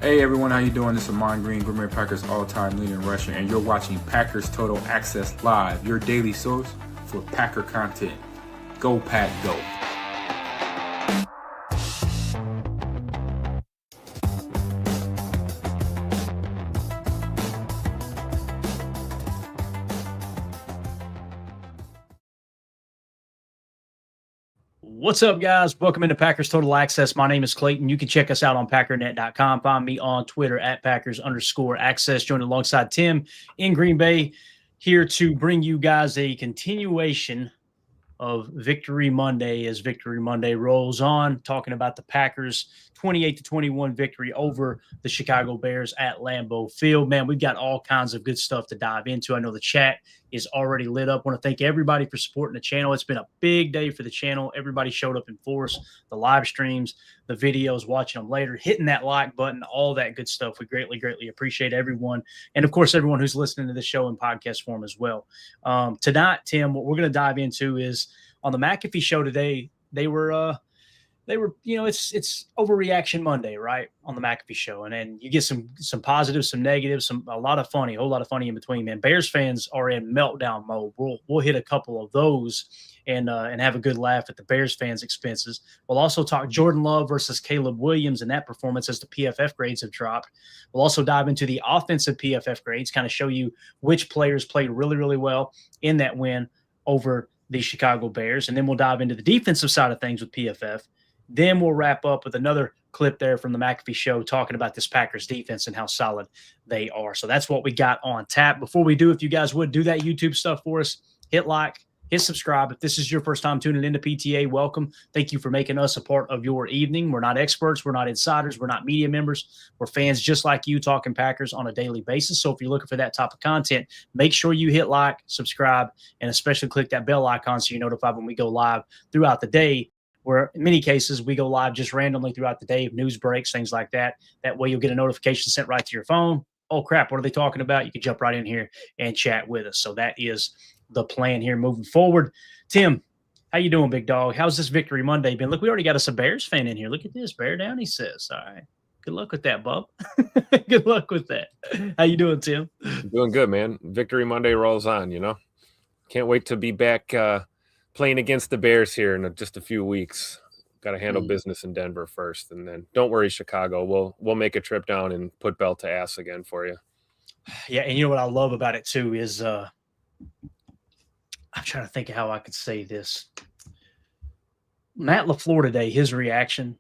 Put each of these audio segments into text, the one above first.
Hey everyone, how you doing? This is Amon Green, Green Bay Packers all-time leading rusher, and you're watching Packers Total Access Live, your daily source for Packer content. Go Pack, go! What's up, guys? Welcome into Packers Total Access. My name is Clayton. You can check us out on packernet.com. Find me on Twitter at Packers_access. Joined alongside Tim in Green Bay, here to bring you guys a continuation of Victory Monday as Victory Monday rolls on, talking about the Packers' 28-21 victory over the Chicago Bears at Lambeau Field. Man, we've got all kinds of good stuff to dive into. I know the chat is already lit up. I want to thank everybody for supporting the channel. It's been a big day for the channel. Everybody showed up in force, the live streams, the videos, watching them later, hitting that like button, all that good stuff. We greatly, greatly appreciate everyone. And of course, everyone who's listening to the show in podcast form as well. Tonight, Tim, what we're going to dive into is on the McDuffy show today. They were, it's overreaction Monday, right? On the McDuffy show. And then you get some positives, some negatives, a whole lot of funny in between, man. Bears fans are in meltdown mode. We'll hit a couple of those and have a good laugh at the Bears fans' expenses. We'll also talk Jordan Love versus Caleb Williams and that performance as the PFF grades have dropped. We'll also dive into the offensive PFF grades, kind of show you which players played really, really well in that win over the Chicago Bears. And then we'll dive into the defensive side of things with PFF. Then we'll wrap up with another clip there from the McDuffy show talking about this Packers defense and how solid they are. So that's what we got on tap. Before we do, if you guys would do that YouTube stuff for us, hit like, hit subscribe. If this is your first time tuning into PTA, welcome. Thank you for making us a part of your evening. We're not experts. We're not insiders. We're not media members. We're fans just like you talking Packers on a daily basis. So if you're looking for that type of content, make sure you hit like, subscribe, and especially click that bell icon so you're notified when we go live throughout the day, where in many cases we go live just randomly throughout the day if news breaks, things like that. That way you'll get a notification sent right to your phone. Oh, crap, what are they talking about? You can jump right in here and chat with us. So that is the plan here moving forward. Tim, how you doing, big dog? How's this Victory Monday been? Look, we already got us a Bears fan in here. Look at this. Bear down, he says. All right. Good luck with that, bub. Good luck with that. How you doing, Tim? Doing good, man. Victory Monday rolls on, Can't wait to be back playing against the Bears here in just a few weeks. Got to handle business in Denver first, and then don't worry, Chicago. We'll make a trip down and put belt to ass again for you. Yeah, and you know what I love about it too is I'm trying to think of how I could say this. Matt LaFleur today, his reaction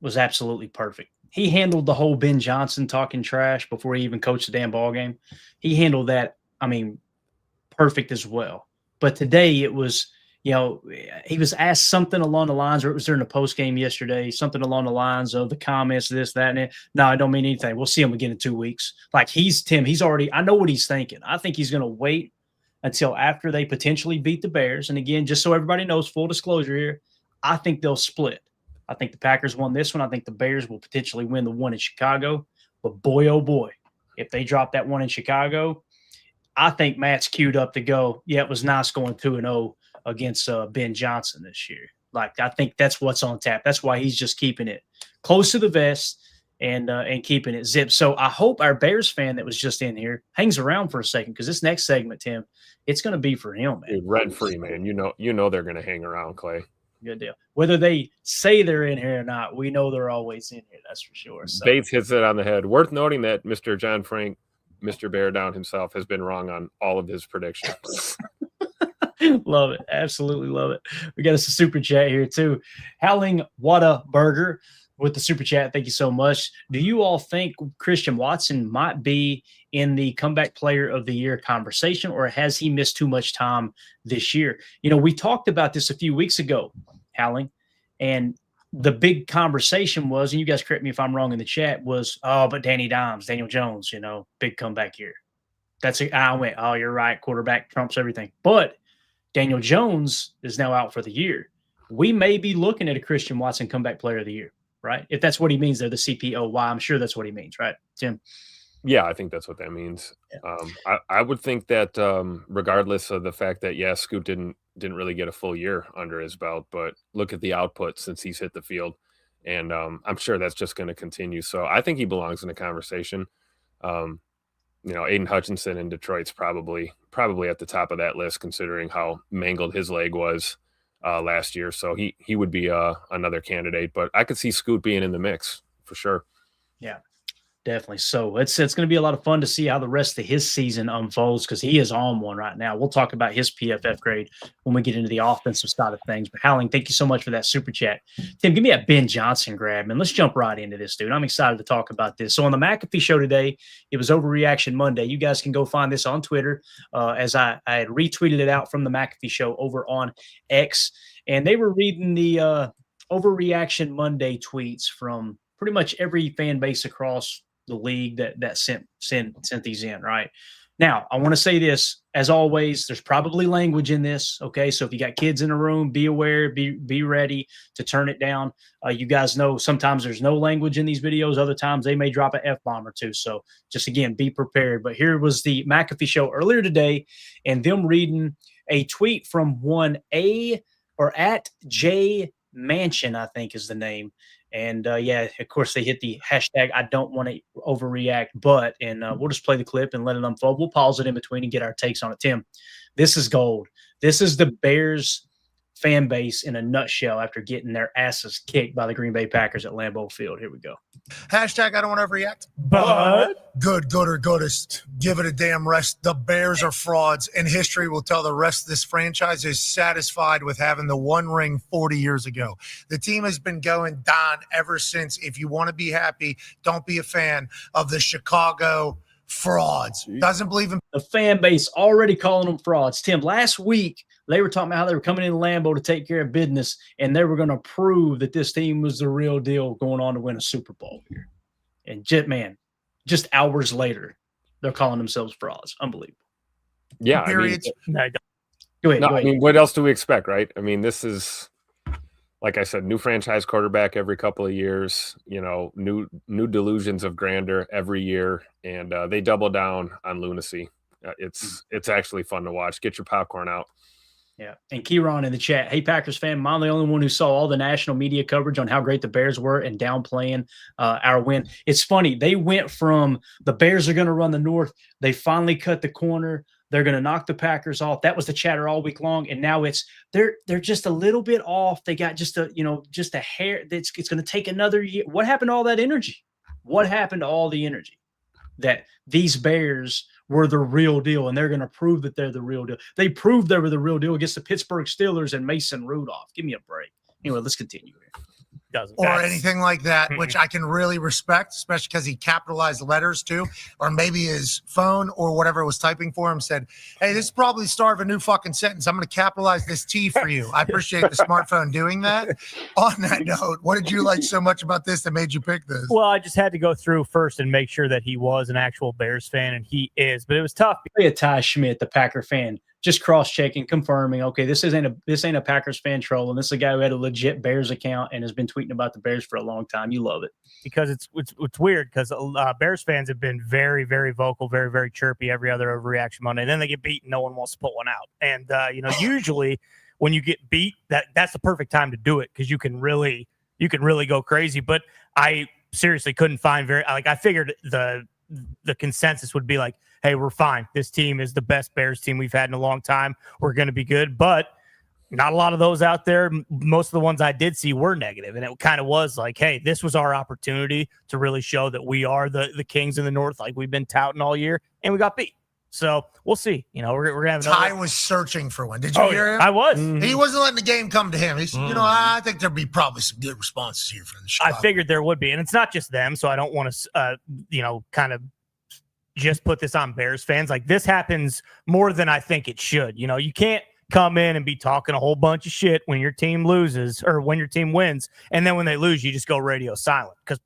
was absolutely perfect. He handled the whole Ben Johnson talking trash before he even coached the damn ball game. He handled that, perfect as well. But today it was, he was asked something along the lines, or it was during the post game yesterday, something along the lines of the comments, this, that, and it. No, I don't mean anything. We'll see him again in 2 weeks. Like he's already, I know what he's thinking. I think he's going to wait until after they potentially beat the Bears. And again, just so everybody knows, full disclosure here, I think they'll split. I think the Packers won this one. I think the Bears will potentially win the one in Chicago. But boy, oh boy, if they drop that one in Chicago, I think Matt's queued up to go. Yeah, it was nice going 2-0 against Ben Johnson this year. Like, I think that's what's on tap. That's why he's just keeping it close to the vest and keeping it zipped. So I hope our Bears fan that was just in here hangs around for a second, because this next segment, Tim, it's going to be for him, man. Rent free, man. You know they're going to hang around, Clay. Good deal. Whether they say they're in here or not, we know they're always in here. That's for sure. So. Bates hits it on the head. Worth noting that Mr. John Frank, Mr. Bear Down himself, has been wrong on all of his predictions. Love it. Absolutely love it. We got us a super chat here too. Howling Whataburger with the super chat. Thank you so much. Do you all think Christian Watson might be in the comeback player of the year conversation, or has he missed too much time this year? We talked about this a few weeks ago, Howling, and the big conversation was, and you guys correct me if I'm wrong in the chat, was, but Daniel Jones, big comeback year. I went, oh, you're right. Quarterback trumps everything. But Daniel Jones is now out for the year. We may be looking at a Christian Watson comeback player of the year, right? If that's what he means there, the CPOY, I'm sure that's what he means, right, Tim? Yeah, I think that's what that means. Yeah. I would think that regardless of the fact that, Scoot didn't really get a full year under his belt, but look at the output since he's hit the field. And I'm sure that's just going to continue. So I think he belongs in the conversation. Aiden Hutchinson in Detroit's probably at the top of that list, considering how mangled his leg was last year. So he would be another candidate, but I could see Scoot being in the mix for sure. Yeah, definitely. So it's going to be a lot of fun to see how the rest of his season unfolds, because he is on one right now. We'll talk about his PFF grade when we get into the offensive side of things. But Howling, thank you so much for that super chat. Tim, give me a Ben Johnson grab, man. Let's jump right into this, dude. I'm excited to talk about this. So on the McAfee show today, it was Overreaction Monday. You guys can go find this on Twitter, as I had retweeted it out from the McAfee show over on X. And they were reading the Overreaction Monday tweets from pretty much every fan base across the league that sent these in. Right now, I want to say this, as always, there's probably language in this. Okay, so if you got kids in the room, be aware, be ready to turn it down. You guys know sometimes there's no language in these videos. Other times they may drop an F-bomb or two. So just again, be prepared. But here was the McAfee show earlier today, and them reading a tweet from at J Mansion, I think is the name. And of course, they hit the hashtag I don't want to overreact, but we'll just play the clip and let it unfold. We'll pause it in between and get our takes on it. Tim, this is gold. This is the Bears fan base in a nutshell after getting their asses kicked by the Green Bay Packers at Lambeau Field. Here we go. Hashtag I don't want to overreact, but good or goodest. Give it a damn rest. The Bears are frauds, and history will tell the rest of this franchise is satisfied with having the one ring 40 years ago. The team has been going down ever since. If you want to be happy, don't be a fan of the Chicago frauds. Doesn't believe in the fan base already calling them frauds. Tim, last week they were talking about how they were coming in Lambeau to take care of business, and they were going to prove that this team was the real deal going on to win a Super Bowl here. And just hours later, they're calling themselves frauds. Unbelievable. Yeah. Go ahead. Go ahead. I mean, what else do we expect, right? I mean, this is, like I said, new franchise quarterback every couple of years, new delusions of grandeur every year. And they double down on lunacy. It's actually fun to watch. Get your popcorn out. Yeah. And Kieran in the chat, hey, Packers fan, I'm the only one who saw all the national media coverage on how great the Bears were and downplaying our win. It's funny. They went from the Bears are going to run the North. They finally cut the corner. They're going to knock the Packers off. That was the chatter all week long. And now they're just a little bit off. They got just a hair. It's going to take another year. What happened to all that energy? What happened to all the energy that these Bears were the real deal, and they're going to prove that they're the real deal? They proved they were the real deal against the Pittsburgh Steelers and Mason Rudolph. Give me a break. Anyway, let's continue here. Anything like that, which I can really respect, especially because he capitalized letters too, or maybe his phone or whatever was typing for him said, hey, this is probably the start of a new fucking sentence. I'm going to capitalize this T for you. I appreciate the smartphone doing that. On that note, what did you like so much about this that made you pick this? Well, I just had to go through first and make sure that he was an actual Bears fan, and he is, but it was tough. Ty Schmidt, the Packer fan, just cross-checking, confirming, okay, this ain't a Packers fan trolling. This is a guy who had a legit Bears account and has been tweeting about the Bears for a long time. You love it. Because it's weird because Bears fans have been very, very vocal, very, very chirpy every other Overreaction Monday. Then they get beat and no one wants to put one out. And, usually when you get beat, that's the perfect time to do it because you can really go crazy. But I seriously couldn't find I figured the consensus would be like, hey, we're fine. This team is the best Bears team we've had in a long time. We're going to be good. But not a lot of those out there. Most of the ones I did see were negative. And it kind of was like, hey, this was our opportunity to really show that we are the kings in the North like we've been touting all year. And we got beat. So we'll see. We're going to have Ty was searching for one. Did you hear him? I was. Mm-hmm. He wasn't letting the game come to him. He said, I think there'll be probably some good responses here from the Chicago. I figured there would be. And it's not just them. So I don't want to, kind of just put this on Bears fans. Like, this happens more than I think it should. You can't come in and be talking a whole bunch of shit when your team loses or when your team wins. And then when they lose, you just go radio silent. Because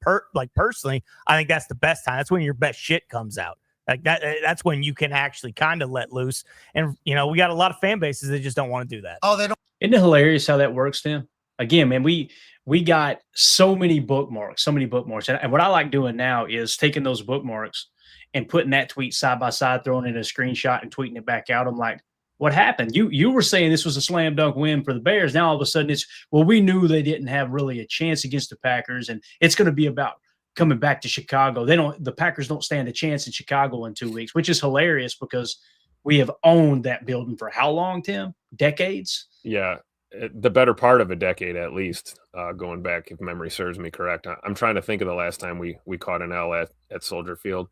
personally, I think that's the best time. That's when your best shit comes out. Like that's when you can actually kind of let loose. And, we got a lot of fan bases that just don't want to do that. Oh, they don't. Isn't it hilarious how that works, Tim? Again, man, we got so many bookmarks. And what I like doing now is taking those bookmarks and putting that tweet side by side, throwing in a screenshot and tweeting it back out. I'm like, what happened? You were saying this was a slam dunk win for the Bears. Now all of a sudden it's, well, we knew they didn't have really a chance against the Packers, and it's going to be about coming back to Chicago. The Packers don't stand a chance in Chicago in 2 weeks, which is hilarious because we have owned that building for how long, Tim? Decades? Yeah, the better part of a decade at least, going back, if memory serves me correct. I'm trying to think of the last time we caught an L at Soldier Field.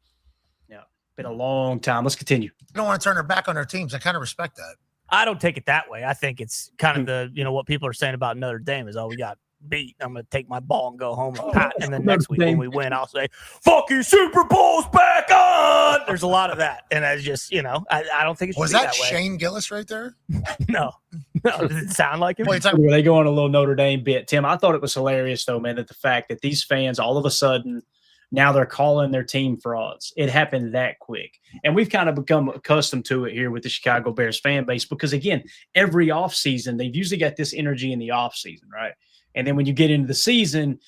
Yeah, been a long time. Let's continue. They don't want to turn their back on their teams. I kind of respect that. I don't take it that way. I think it's kind of what people are saying about Notre Dame is, oh, we got beat. I'm going to take my ball and go home and pat. And then next week when we win, I'll say, fucking Super Bowl's back on. There's a lot of that. And I just, I don't think it should Was be that way. Shane Gillis right there? No. Does it sound like him? They go on a little Notre Dame bit. Tim, I thought it was hilarious, though, man, that the fact that these fans all of a sudden now they're calling their team frauds. It happened that quick. And we've kind of become accustomed to it here with the Chicago Bears fan base because, again, every offseason, they've usually got this energy in the offseason, right? And then when you get into the season,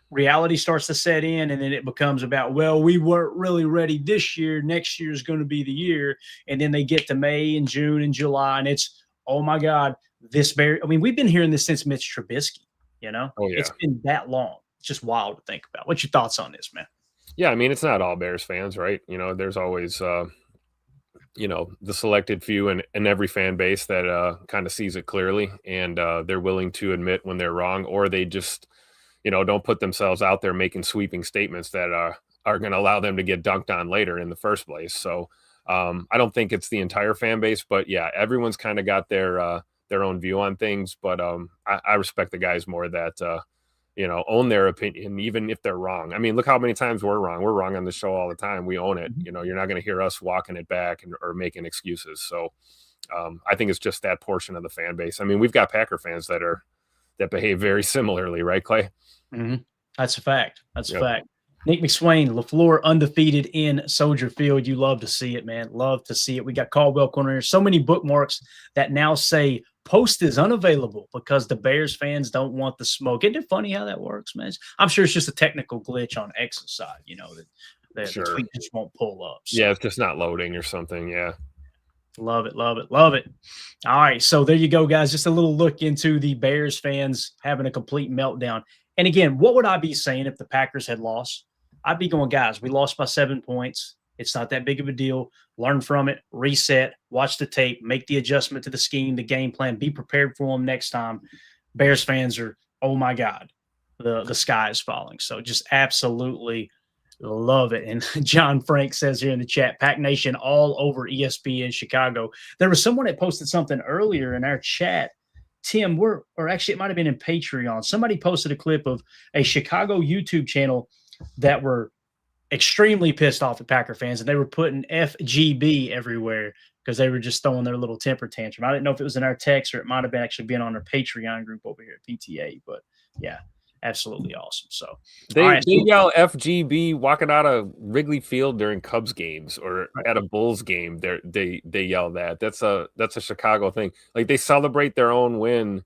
reality starts to set in, and then it becomes about, well, we weren't really ready this year. Next year is going to be the year. And then they get to May and June and July, and it's, oh, my God, this Bear. I mean, we've been hearing this since Mitch Trubisky, Oh, yeah. It's been that long. It's just wild to think about. What's your thoughts on this, man? Yeah, I mean, it's not all Bears fans, right? There's always the selected few in every fan base that kind of sees it clearly, and they're willing to admit when they're wrong, or they just, don't put themselves out there making sweeping statements that are going to allow them to get dunked on later in the first place. So I don't think it's the entire fan base, but yeah, everyone's kind of got their own view on things. But I respect the guys more that, own their opinion, even if they're wrong. I mean, look how many times we're wrong. We're wrong on the show all the time. We own it. You're not going to hear us walking it back or making excuses. So I think it's just that portion of the fan base. I mean, we've got Packer fans that behave very similarly, right, Clay? Mm-hmm. That's a fact. That's a fact. Nick McSwain, LaFleur undefeated in Soldier Field. You love to see it, man. Love to see it. We got Caldwell Corner here. So many bookmarks that now say post is unavailable because the Bears fans don't want the smoke. Isn't it funny how that works, man? I'm sure it's just a technical glitch on X's side, that Sure. the tweet just won't pull up. So. Yeah, it's just not loading or something. Yeah. Love it, love it, love it. All right, so there you go, guys. Just a little look into the Bears fans having a complete meltdown. And again, what would I be saying if the Packers had lost? I'd be going, guys, we lost by 7 points. It's not that big of a deal. Learn from it, reset, watch the tape, make the adjustment to the scheme, the game plan, be prepared for them next time. Bears fans are, oh, my God, the sky is falling. So just absolutely love it. And John Frank says here in the chat, Pack Nation all over ESPN Chicago. There was someone that posted something earlier in our chat. Tim, or actually it might have been in Patreon. Somebody posted a clip of a Chicago YouTube channel that were extremely pissed off at Packer fans, and they were putting FGB everywhere because they were just throwing their little temper tantrum. I didn't know if it was in our text or it might have been actually been on our Patreon group over here at PTA, but yeah, absolutely awesome. So they yell FGB walking out of Wrigley Field during Cubs games or at a Bulls game. They yell that. That's a Chicago thing. Like they celebrate their own win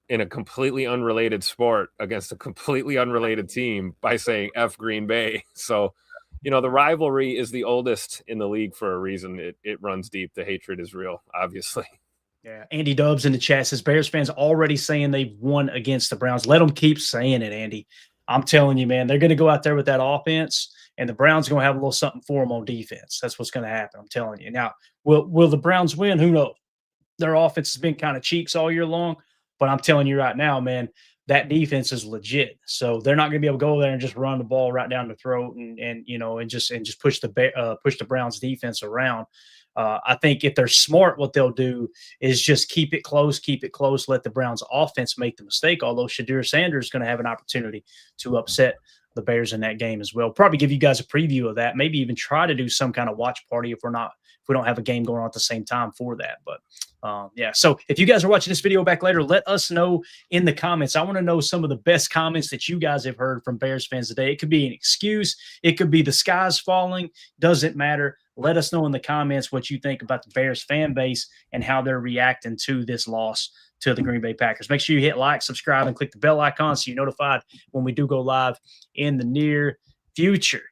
in a completely unrelated sport against a completely unrelated team by saying F Green Bay. So, the rivalry is the oldest in the league for a reason. It runs deep. The hatred is real, obviously. Yeah. Andy Dubs in the chat says Bears fans already saying they've won against the Browns. Let them keep saying it, Andy. I'm telling you, man, they're going to go out there with that offense, and the Browns are going to have a little something for them on defense. That's what's going to happen. I'm telling you. Now, will the Browns win? Who knows? Their offense has been kind of cheeks all year long. But I'm telling you right now, man, that defense is legit. So they're not going to be able to go there and just run the ball right down the throat and just push the Browns defense around. I think if they're smart, what they'll do is just keep it close, let the Browns offense make the mistake. Although Shadir Sanders is going to have an opportunity to upset the Bears in that game as well. Probably give you guys a preview of that. Maybe even try to do some kind of watch party if we don't have a game going on at the same time for that. But so if you guys are watching this video back later, let us know in the comments. I want to know some of the best comments that you guys have heard from Bears fans today. It could be an excuse. It could be the sky's falling. Doesn't matter. Let us know in the comments what you think about the Bears fan base and how they're reacting to this loss to the Green Bay Packers. Make sure you hit like, subscribe, and click the bell icon so you're notified when we do go live in the near future.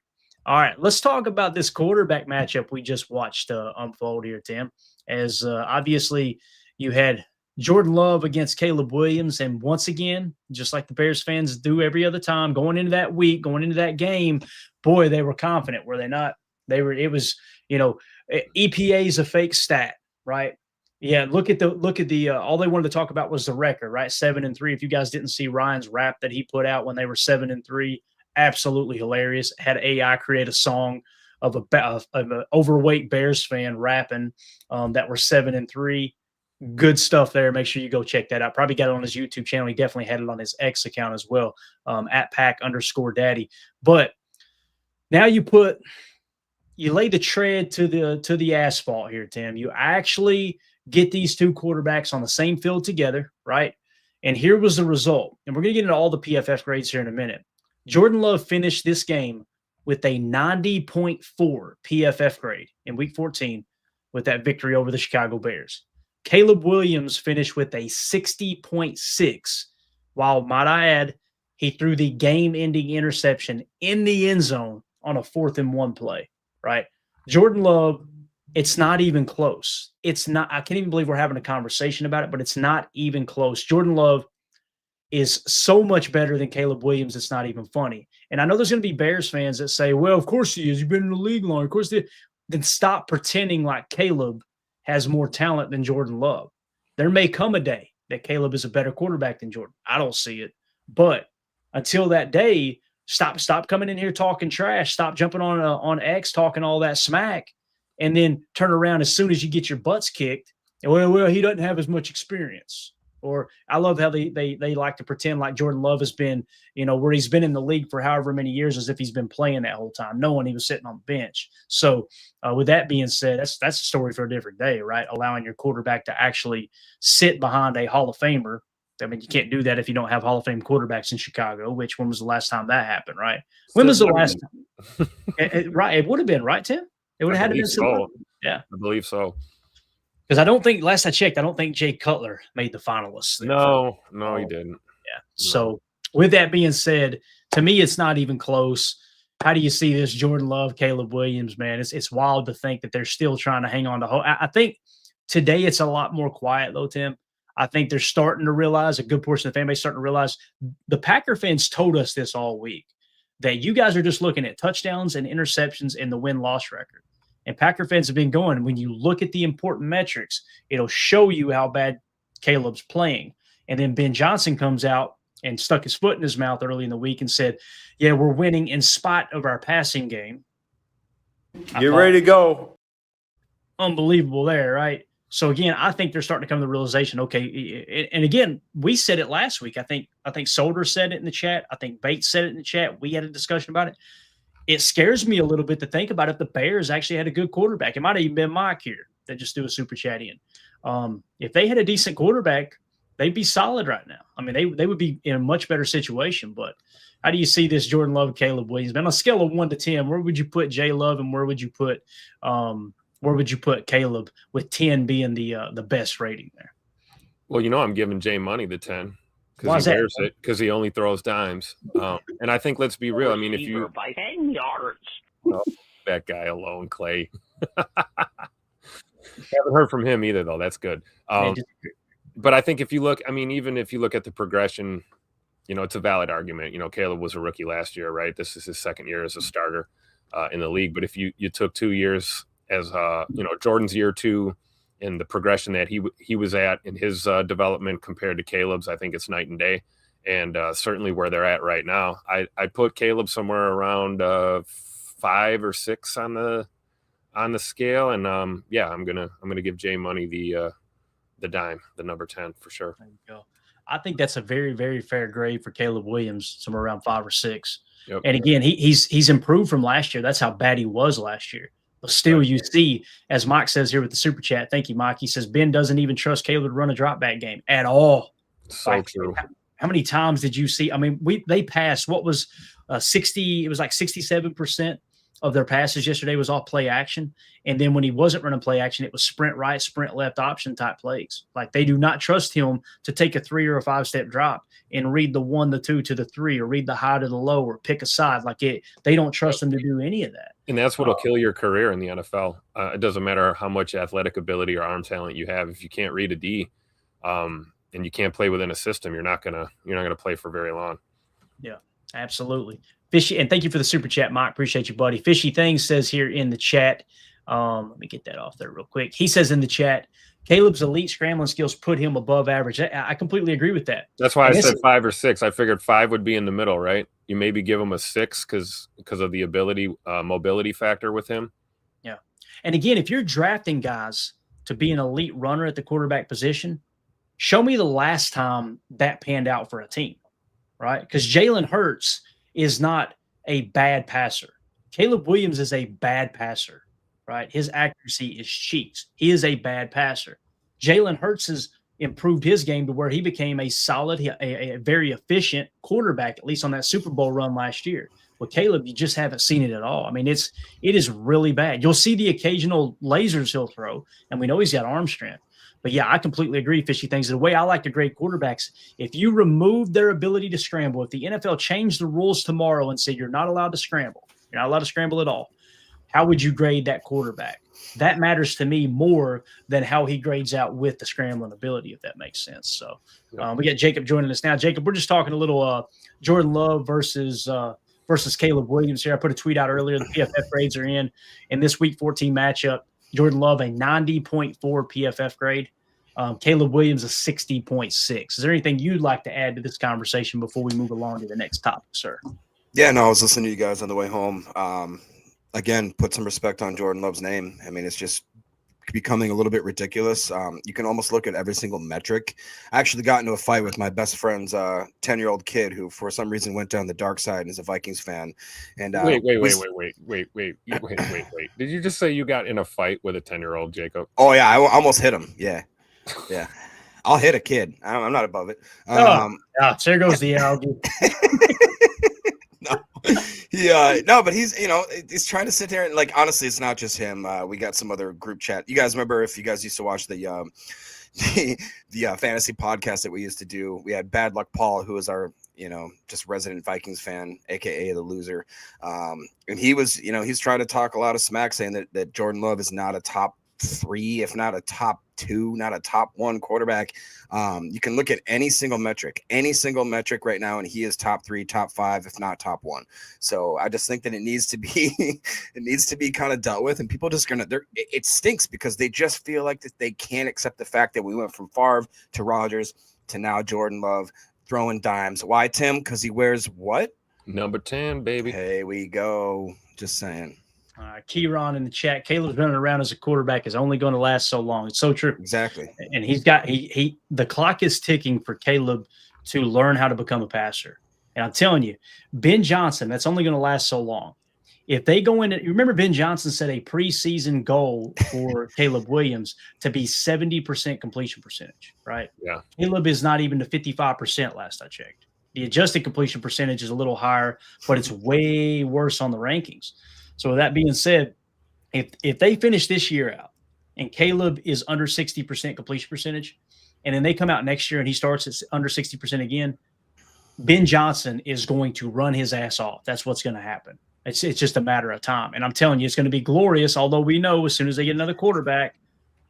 All right, let's talk about this quarterback matchup we just watched unfold here, Tim. As obviously you had Jordan Love against Caleb Williams, and once again, just like the Bears fans do every other time, going into that week, going into that game, boy, they were confident, were they not? They were. It was, EPA is a fake stat, right? Yeah, look at the all they wanted to talk about was the record, right? 7-3. If you guys didn't see Ryan's rap that he put out when they were 7-3, absolutely hilarious. Had AI create a song of an overweight Bears fan rapping that were 7-3. Good stuff there. Make sure you go check that out. Probably got it on his YouTube channel. He definitely had it on his X account as well, at Pack_Daddy. But now you lay the tread to the asphalt here, Tim. You actually get these two quarterbacks on the same field together, right? And here was the result. And we're going to get into all the PFF grades here in a minute. Jordan Love finished this game with a 90.4 PFF grade in Week 14 with that victory over the Chicago Bears. Caleb Williams finished with a 60.6, while, might I add, he threw the game-ending interception in the end zone on a 4th-and-1 play, right? Jordan Love, it's not even close. It's not. I can't even believe we're having a conversation about it, but it's not even close. Jordan Love is so much better than Caleb Williams, it's not even funny. And I know there's going to be Bears fans that say, well, of course he is. You've been in the league long. Of course, then stop pretending like Caleb has more talent than Jordan Love. There may come a day that Caleb is a better quarterback than Jordan. I don't see it. But until that day, stop coming in here talking trash. Stop jumping on X, talking all that smack, and then turn around as soon as you get your butts kicked. And, well, he doesn't have as much experience. Or I love how they like to pretend like Jordan Love has been, where he's been in the league for however many years, as if he's been playing that whole time, knowing he was sitting on the bench. So with that being said, that's a story for a different day, right? Allowing your quarterback to actually sit behind a Hall of Famer. I mean, you can't do that if you don't have Hall of Fame quarterbacks in Chicago, when was the last time that happened, right? When was the last time? Right. It would have been, right, Tim? It would have had to be so. Yeah. I believe so. Because I don't think, last I checked, I don't think Jay Cutler made the finalists. No, he didn't. Yeah. No. So with that being said, to me, it's not even close. How do you see this Jordan Love, Caleb Williams, man? It's wild to think that they're still trying to hang on to hope. I think today it's a lot more quiet, though, Tim. I think they're starting to realize, a good portion of the fan base starting to realize, the Packer fans told us this all week, that you guys are just looking at touchdowns and interceptions and the win-loss record. And Packer fans have been going, when you look at the important metrics, it'll show you how bad Caleb's playing. And then Ben Johnson comes out and stuck his foot in his mouth early in the week and said, yeah, we're winning in spite of our passing game. Get ready to go. Unbelievable there, right? So, again, I think they're starting to come to the realization, okay, and again, we said it last week. I think Solder said it in the chat. I think Bates said it in the chat. We had a discussion about it. It scares me a little bit to think about if the Bears actually had a good quarterback. It might have even been Mike here that just threw a super chat in. If they had a decent quarterback, they'd be solid right now. I mean, they would be in a much better situation. But how do you see this Jordan Love, Caleb Williams? On a scale of 1 to 10, where would you put Jay Love and where would you put Caleb, with 10 being the best rating there? Well, I'm giving Jay money the 10. Why is that? Because he only throws dimes. And I think, let's be real. I mean, if you by 10 yards. Oh, that guy alone, Clay. Haven't heard from him either, though. That's good. But I think if you look, even if you look at the progression, it's a valid argument. Caleb was a rookie last year, right? This is his second year as a starter in the league. But if you took 2 years as Jordan's year 2, and the progression that he was at in his development compared to Caleb's, I think it's night and day. And certainly where they're at right now, I put Caleb somewhere around 5 or 6 on the scale. And I'm gonna give Jay money the dime, the number 10 for sure. There you go. I think that's a very, very fair grade for Caleb Williams, somewhere around 5 or 6. Yep. And again, he's improved from last year. That's how bad he was last year. But still, you see, as Mike says here with the super chat, thank you, Mike. He says Ben doesn't even trust Caleb to run a drop back game at all. So true. How many times did you see? I mean, they passed what was 60? It was like 67% of their passes yesterday was all play action. And then when he wasn't running play action, it was sprint right, sprint left option type plays. Like they do not trust him to take a 3 or a 5-step drop and read the 1, the 2 to the 3, or read the high to the low, or pick a side. Like they don't trust him to do any of that. And that's what'll kill your career in the NFL. It doesn't matter how much athletic ability or arm talent you have. If you can't read a D, and you can't play within a system, you're not gonna play for very long. Yeah, absolutely. Fishy, and thank you for the super chat, Mike. Appreciate you, buddy. Fishy Things says here in the chat. Let me get that off there real quick. He says in the chat, Caleb's elite scrambling skills put him above average. I completely agree with that. That's why I said 5 or 6. I figured 5 would be in the middle, right? You maybe give him a 6 because of the ability, mobility factor with him. Yeah. And again, if you're drafting guys to be an elite runner at the quarterback position, show me the last time that panned out for a team, right? Because Jalen Hurts is not a bad passer. Caleb Williams is a bad passer, right? His accuracy is cheats. He is a bad passer. Jalen Hurts has improved his game to where he became a solid, a very efficient quarterback, at least on that Super Bowl run last year. With Caleb, you just haven't seen it at all. I mean, it is really bad. You'll see the occasional lasers he'll throw, and we know he's got arm strength. But yeah, I completely agree, Fishy Things. The way I like to grade quarterbacks, if you remove their ability to scramble, if the NFL changed the rules tomorrow and said you're not allowed to scramble, you're not allowed to scramble at all, how would you grade that quarterback? That matters to me more than how he grades out with the scrambling ability, if that makes sense. So we got Jacob joining us now. Jacob, we're just talking a little Jordan Love versus Caleb Williams here. I put a tweet out earlier. The PFF grades are in this Week 14 matchup. Jordan Love, a 90.4 PFF grade. Caleb Williams, a 60.6. Is there anything you'd like to add to this conversation before we move along to the next topic, sir? Yeah, no, I was listening to you guys on the way home. Again, put some respect on Jordan Love's name. I mean, it's just becoming a little bit ridiculous. You can almost look at every single metric. I actually got into a fight with my best friend's 10-year-old kid who, for some reason, went down the dark side and is a Vikings fan. And wait. Did you just say you got in a fight with a 10-year-old, Jacob? Oh yeah, I almost hit him. Yeah. I'll hit a kid. I'm not above it. There goes the algae. No, but he's trying to sit there and, like, honestly, it's not just him. We got some other group chat. You guys remember, if you guys used to watch the fantasy podcast that we used to do, we had Bad Luck Paul, who was our, just resident Vikings fan, aka the loser. And he was, he's trying to talk a lot of smack, saying that Jordan Love is not a top 3, if not a top 2, not a top 1 quarterback. You can look at any single metric right now, and he is top 3, top 5, if not top 1. So I just think that it needs to be kind of dealt with, and people just it stinks because they just feel like that they can't accept the fact that we went from Favre to Rodgers to now Jordan Love throwing dimes. Why, Tim? Because he wears what? Number 10, baby. Here we go. Just saying. Kieran in the chat, Caleb's running around as a quarterback is only going to last so long. It's so true. Exactly. And the clock is ticking for Caleb to learn how to become a passer. And I'm telling you, Ben Johnson, that's only going to last so long. If they go in, remember Ben Johnson set a preseason goal for Caleb Williams to be 70% completion percentage, right? Yeah. Caleb is not even to 55% last I checked. The adjusted completion percentage is a little higher, but it's way worse on the rankings. So with that being said, if they finish this year out and Caleb is under 60% completion percentage, and then they come out next year and he starts at under 60% again, Ben Johnson is going to run his ass off. That's what's going to happen. It's just a matter of time. And I'm telling you, it's going to be glorious, although we know as soon as they get another quarterback,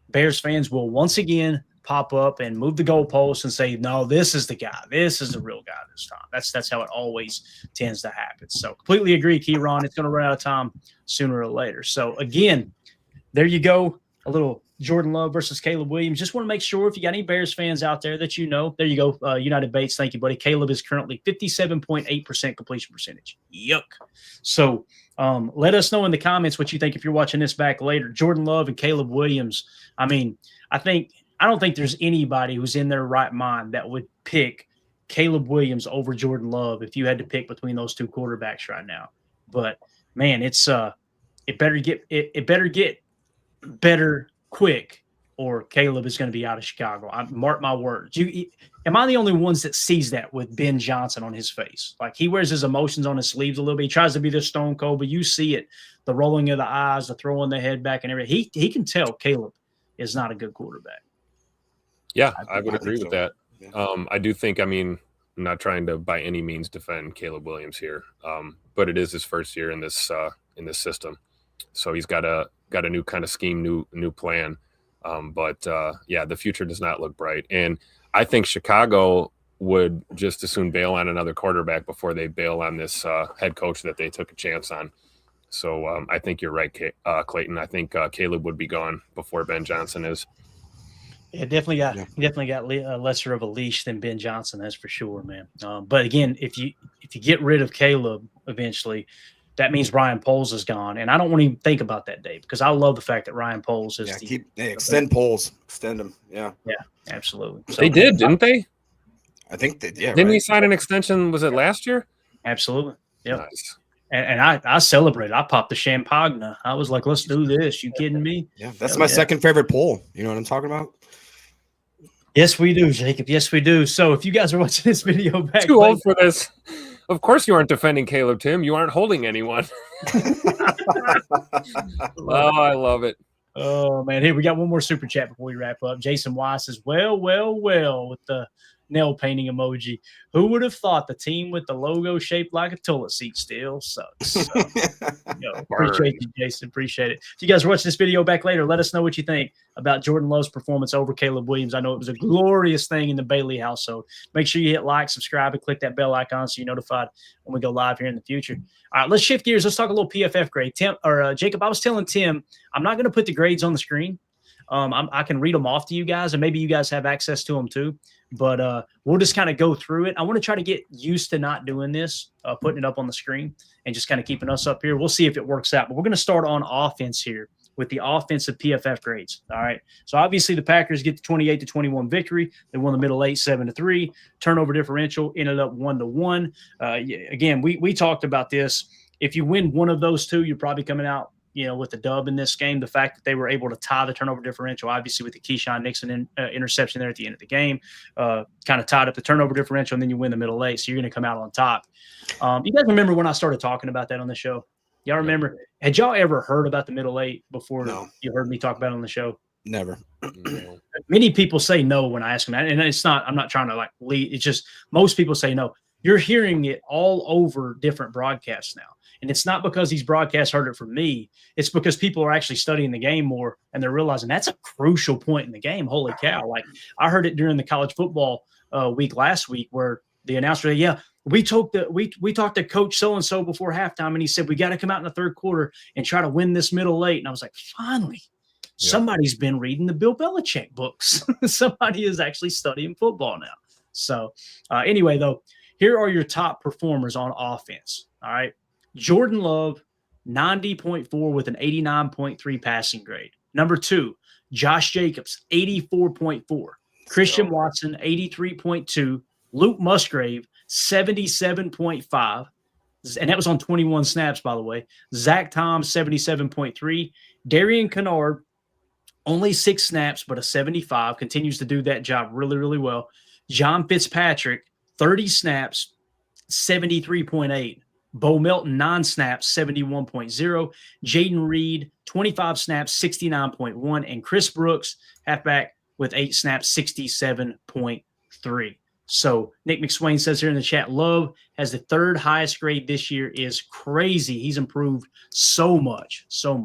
Bears fans will once again pop up and move the goalposts and say, no, this is the guy. This is the real guy this time. That's how it always tends to happen. So completely agree, Kieran. It's going to run out of time sooner or later. So, again, there you go. A little Jordan Love versus Caleb Williams. Just want to make sure if you got any Bears fans out there that you know. There you go. United Bates, thank you, buddy. Caleb is currently 57.8% completion percentage. Yuck. So let us know in the comments what you think if you're watching this back later. Jordan Love and Caleb Williams. I mean, I don't think there's anybody who's in their right mind that would pick Caleb Williams over Jordan Love if you had to pick between those two quarterbacks right now. But man, it better get better quick, or Caleb is going to be out of Chicago. Mark my words. Am I the only ones that sees that with Ben Johnson on his face? Like, he wears his emotions on his sleeves a little bit. He tries to be this stone cold, but you see it, the rolling of the eyes, the throwing the head back and everything. He can tell Caleb is not a good quarterback. Yeah, I would agree with that. Yeah. I do think, I'm not trying to by any means defend Caleb Williams here, but it is his first year in this system. So he's got a new kind of scheme, new plan. But the future does not look bright. And I think Chicago would just as soon bail on another quarterback before they bail on this head coach that they took a chance on. So I think you're right, Clayton. I think Caleb would be gone before Ben Johnson is. Yeah, definitely got lesser of a leash than Ben Johnson. That's for sure, man. But again, if you get rid of Caleb eventually, that means Ryan Poles is gone, and I don't want to even think about that, Dave, because I love the fact that Ryan Poles is extend Poles, extend him. Yeah, absolutely. So, they did, didn't they? I think that. Yeah, didn't he sign an extension? Was it last year? Absolutely. Yeah. Nice. And I celebrated. I popped the champagne. I was like, let's do this. You kidding me? Yeah, that's my second favorite poll. You know what I'm talking about? Yes, we do, Jacob. Yes, we do. So if you guys are watching this video back, too old for this. Of course you aren't defending Caleb, Tim. You aren't holding anyone. I love it. Oh, man. Here, we got one more super chat before we wrap up. Jason Wise says, well, with the nail painting emoji. Who would have thought the team with the logo shaped like a toilet seat still sucks? So, appreciate you, Jason. Appreciate it. If you guys are watching this video back later, let us know what you think about Jordan Love's performance over Caleb Williams. I know it was a glorious thing in the Bailey household. Make sure you hit like, subscribe, and click that bell icon so you're notified when we go live here in the future. All right, let's shift gears. Let's talk a little PFF grade. Jacob, I was telling Tim, I'm not going to put the grades on the screen. I can read them off to you guys, and maybe you guys have access to them too. But we'll just kind of go through it. I want to try to get used to not doing this, putting it up on the screen and just kind of keeping us up here. We'll see if it works out. But we're going to start on offense here with the offensive PFF grades. All right. So obviously the Packers get the 28-21 victory. They won the middle 8, 7-3. Turnover differential ended up 1-1. Again, we talked about this. If you win one of those two, you're probably coming out with the dub in this game. The fact that they were able to tie the turnover differential, obviously with the Keyshawn Nixon interception there at the end of the game, kind of tied up the turnover differential, and then you win the middle 8, so you're going to come out on top. You guys remember when I started talking about that on the show? Y'all remember? Had y'all ever heard about the middle 8 before you heard me talk about it on the show? Never. Many people say no when I ask them that, and it's not. I'm not trying to lead. It's just most people say no. You're hearing it all over different broadcasts now. And it's not because these broadcasts heard it from me. It's because people are actually studying the game more, and they're realizing that's a crucial point in the game. Holy cow. Like, I heard it during the college football week last week where the announcer said, we talked to Coach so-and-so before halftime, and he said, we got to come out in the third quarter and try to win this middle 8. And I was like, finally, somebody's been reading the Bill Belichick books. Somebody is actually studying football now. So anyway, though, here are your top performers on offense. All right. Jordan Love, 90.4 with an 89.3 passing grade. Number 2, Josh Jacobs, 84.4. Christian Watson, 83.2. Luke Musgrave, 77.5. And that was on 21 snaps, by the way. Zach Tom, 77.3. Darian Kennard, only 6 snaps, but a 75. Continues to do that job really, really well. John Fitzpatrick, 30 snaps, 73.8. Bo Melton, 9 snaps, 71.0. Jaden Reed, 25 snaps, 69.1. And Chris Brooks, halfback, with 8 snaps, 67.3. So Nick McSwain says here in the chat, Love has the 3rd highest grade this year. Is crazy. He's improved so much. So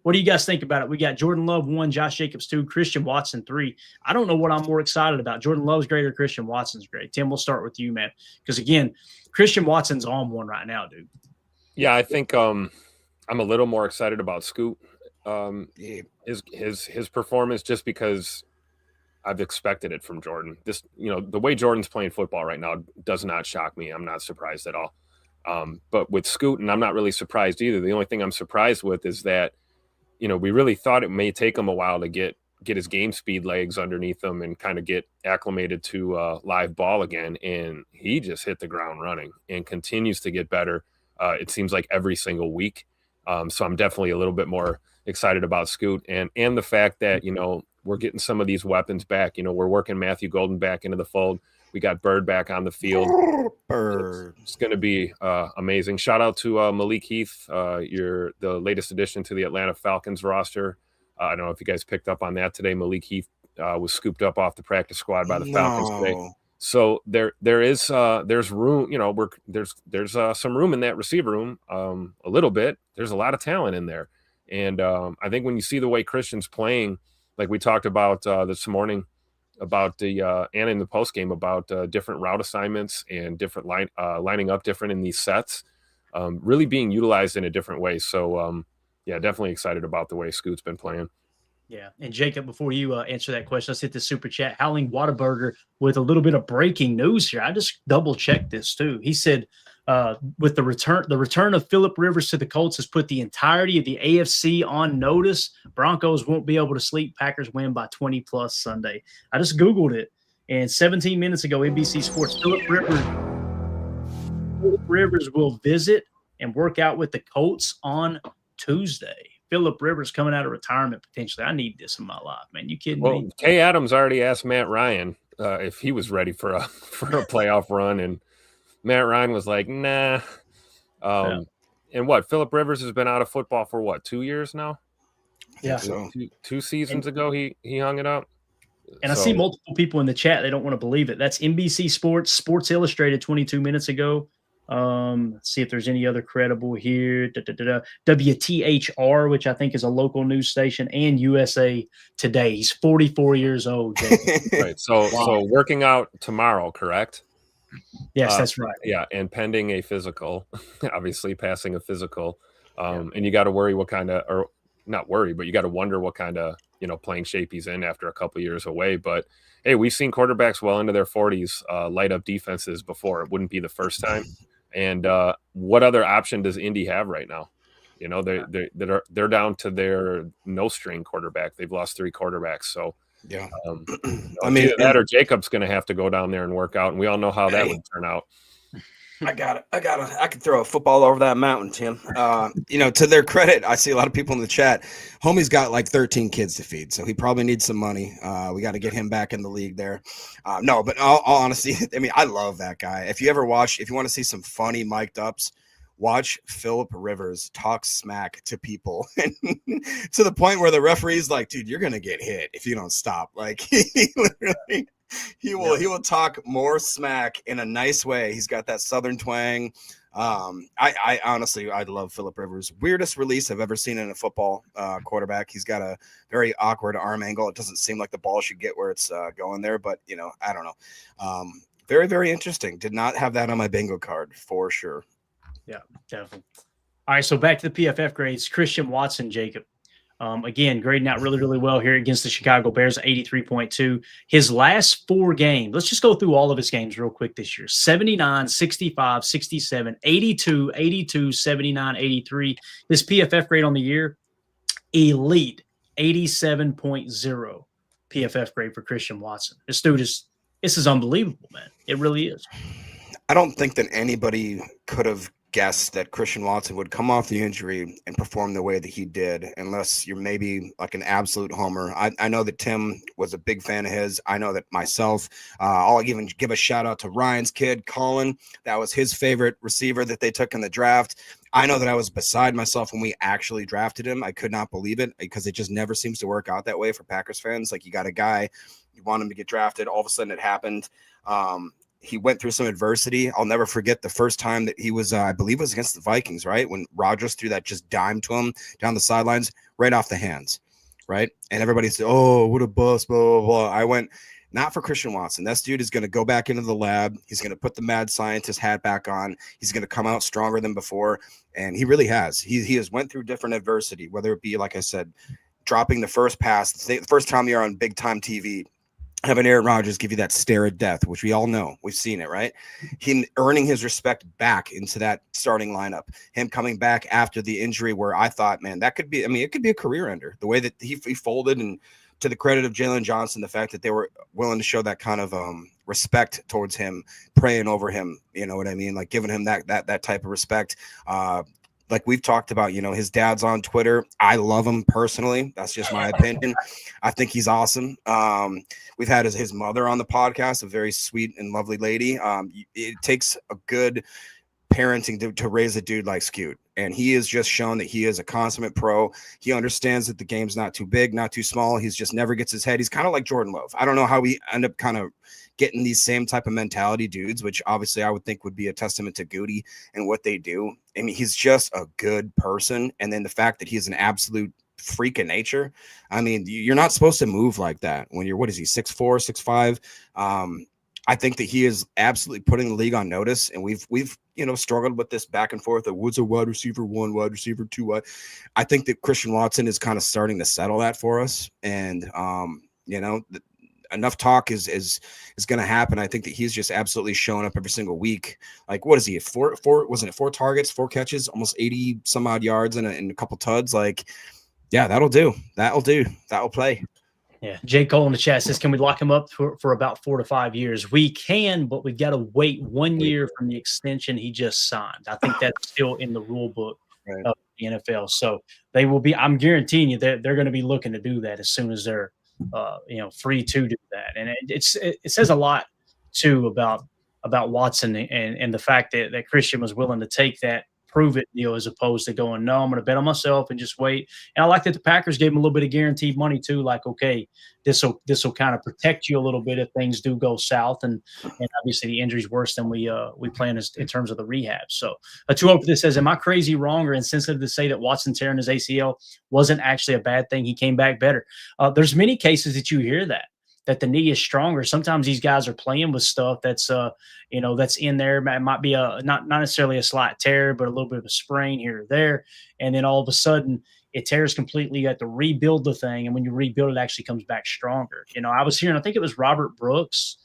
what do you guys think about it? We got Jordan Love 1, Josh Jacobs 2, Christian Watson 3. I don't know what I'm more excited about, Jordan Love's grade or Christian Watson's grade. Tim, we'll start with you, man. Because, again, Christian Watson's on one right now, dude. Yeah, I think I'm a little more excited about Scoot. His performance, just because I've expected it from Jordan. This, the way Jordan's playing football right now does not shock me. I'm not surprised at all. But with Scoot, and I'm not really surprised either. The only thing I'm surprised with is that, we really thought it may take him a while to get his game speed legs underneath him and kind of get acclimated to live ball again. And he just hit the ground running and continues to get better. It seems like every single week. So I'm definitely a little bit more excited about Scoot and the fact that, we're getting some of these weapons back. You know, we're working Matthew Golden back into the fold. We got Bird back on the field. Bird. It's going to be amazing. Shout out to Malik Heath. You're the latest addition to the Atlanta Falcons roster. I don't know if you guys picked up on that today. Malik Heath was scooped up off the practice squad by the Falcons today. So there's room, you know, there's some room in that receiver room, a little bit. There's a lot of talent in there. And I think when you see the way Christian's playing, like we talked about this morning about and in the post game about different route assignments and different lining up different in these sets, really being utilized in a different way. So yeah, definitely excited about the way Scoot's been playing. Yeah. And Jacob, before you answer that question, let's hit the super chat. Howling Whataburger with a little bit of breaking news here. I just double checked this too. He said with the return of Phillip Rivers to the Colts has put the entirety of the AFC on notice. Broncos won't be able to sleep. Packers win by 20 plus Sunday. I just Googled it. And 17 minutes ago, NBC Sports, Phillip Rivers will visit and work out with the Colts on Tuesday. Phillip Rivers coming out of retirement potentially. I need this in my life, man. You kidding me? Kay Adams already asked Matt Ryan if he was ready for a playoff run, and Matt Ryan was like, nah. And what? Phillip Rivers has been out of football for what, 2 years now? Yeah. So two seasons ago he hung it up. And I see multiple people in the chat. They don't want to believe it. That's NBC Sports, Sports Illustrated 22 minutes ago. Let's see if there's any other credible here. WTHR, which I think is a local news station, and USA Today. He's 44 years old. Right. So working out tomorrow, correct? Yes, that's right. Yeah, and pending a physical, obviously passing a physical. And you got to worry what kind of, or not worry, but you got to wonder what kind of, playing shape he's in after a couple years away. But hey, we've seen quarterbacks well into their 40s light up defenses before. It wouldn't be the first time. And what other option does Indy have right now? They're down to their no string quarterback. They've lost 3 quarterbacks. So yeah, I mean, that or Jacob's going to have to go down there and work out, and we all know how that would turn out. I could throw a football over that mountain, Tim. To their credit, I see a lot of people in the chat. Homie's got like 13 kids to feed, so he probably needs some money. We got to get him back in the league there. No, but all honesty, I mean, I love that guy. If you want to see some funny mic'd ups, watch Phillip Rivers talk smack to people to the point where the referee's like, dude, you're going to get hit if you don't stop. Like he literally... He will talk more smack in a nice way. He's got that Southern twang. I honestly love Phillip Rivers. Weirdest release I've ever seen in a football quarterback. He's got a very awkward arm angle. It doesn't seem like the ball should get where it's going there, but I don't know. Very, very interesting. Did not have that on my bingo card for sure. Yeah, definitely. All right, so back to the PFF grades. Christian Watson, Jacob. Again, grading out really, really well here against the Chicago Bears, 83.2. His last 4 games, let's just go through all of his games real quick this year. 79, 65, 67, 82, 82, 79, 83. This PFF grade on the year, elite, 87.0 PFF grade for Christian Watson. This is unbelievable, man. It really is. I don't think that anybody could have guessed that Christian Watson would come off the injury and perform the way that he did, unless you're maybe like an absolute homer. I know that Tim was a big fan of his. I know that myself. I'll even give a shout out to Ryan's kid, Colin. That was his favorite receiver that they took in the draft. I know that I was beside myself when we actually drafted him. I could not believe it because it just never seems to work out that way for Packers fans. Like, you got a guy, you want him to get drafted. All of a sudden it happened. He went through some adversity. I'll never forget the first time that he was, I believe it was against the Vikings, right? When Rodgers threw that just dime to him down the sidelines, right off the hands, right? And everybody said, oh, what a bust, blah, blah, blah. I went, not for Christian Watson. This dude is going to go back into the lab. He's going to put the mad scientist hat back on. He's going to come out stronger than before. And he really has. He has went through different adversity, whether it be, like I said, dropping the first pass, the first time you're on big time TV, having Aaron Rodgers give you that stare of death, which we all know. We've seen it, right? Him earning his respect back into that starting lineup. Him coming back after the injury where I thought, man, that could be, it could be a career ender. The way that he folded, and to the credit of Jalen Johnson, the fact that they were willing to show that kind of respect towards him, praying over him, you know what I mean? Like giving him that type of respect. like we've talked about, his dad's on Twitter. I love him personally. That's just my opinion. I think he's awesome. We've had his mother on the podcast, a very sweet and lovely lady. It takes a good parenting to raise a dude like Scoot. And he has just shown that he is a consummate pro. He understands that the game's not too big, not too small. He's just never gets his head. He's kind of like Jordan Love. I don't know how we end up kind of getting these same type of mentality dudes, which obviously I would think would be a testament to Goody and what they do. I mean, he's just a good person. And then the fact that he's an absolute freak of nature. I mean, you're not supposed to move like that when you're, what is he, 6'4", 6'5"? I think that he is absolutely putting the league on notice, and we've struggled with this back and forth of what's a wide receiver 1, wide receiver 2. I think that Christian Watson is kind of starting to settle that for us, and enough talk is going to happen. I think that he's just absolutely showing up every single week. Like, what is he? Four? Wasn't it 4 targets, 4 catches, almost 80 some odd yards, and a couple tuds? Like, yeah, that'll do. That'll play. Yeah, J. Cole in the chat says, can we lock him up for about 4 to 5 years? We can, but we got to wait 1 year from the extension he just signed. I think that's still in the rule book of the NFL. So they will be. I'm guaranteeing you they're going to be looking to do that as soon as they're free to do that. And it says a lot too about Watson and the fact that Christian was willing to take that prove it deal as opposed to going, no, I'm going to bet on myself and just wait. And I like that the Packers gave him a little bit of guaranteed money too. Like, okay, this will kind of protect you a little bit if things do go south. And obviously the injury's worse than we plan in terms of the rehab. So a 2-0 for this says, am I crazy, wrong, or insensitive to say that Watson tearing his ACL wasn't actually a bad thing? He came back better. There's many cases that you hear that the knee is stronger. Sometimes these guys are playing with stuff that's that's in there. It might be not necessarily a slight tear, but a little bit of a sprain here or there. And then all of a sudden it tears completely. You have to rebuild the thing. And when you rebuild, it actually comes back stronger. I was hearing, I think it was Robert Brooks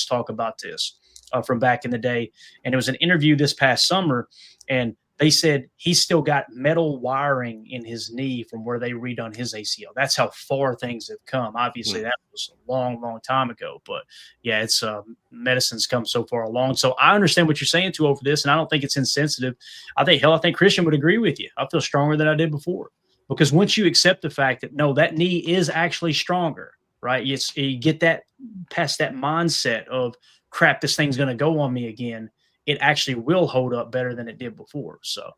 talk about this from back in the day. And it was an interview this past summer. And they said he's still got metal wiring in his knee from where they redone his ACL. That's how far things have come. Obviously, that was a long, long time ago. But, yeah, it's medicine's come so far along. So I understand what you're saying, too, over this, and I don't think it's insensitive. I think Christian would agree with you. I feel stronger than I did before. Because once you accept the fact that, no, that knee is actually stronger, right? You get that past that mindset of, crap, this thing's going to go on me again. It actually will hold up better than it did before. So,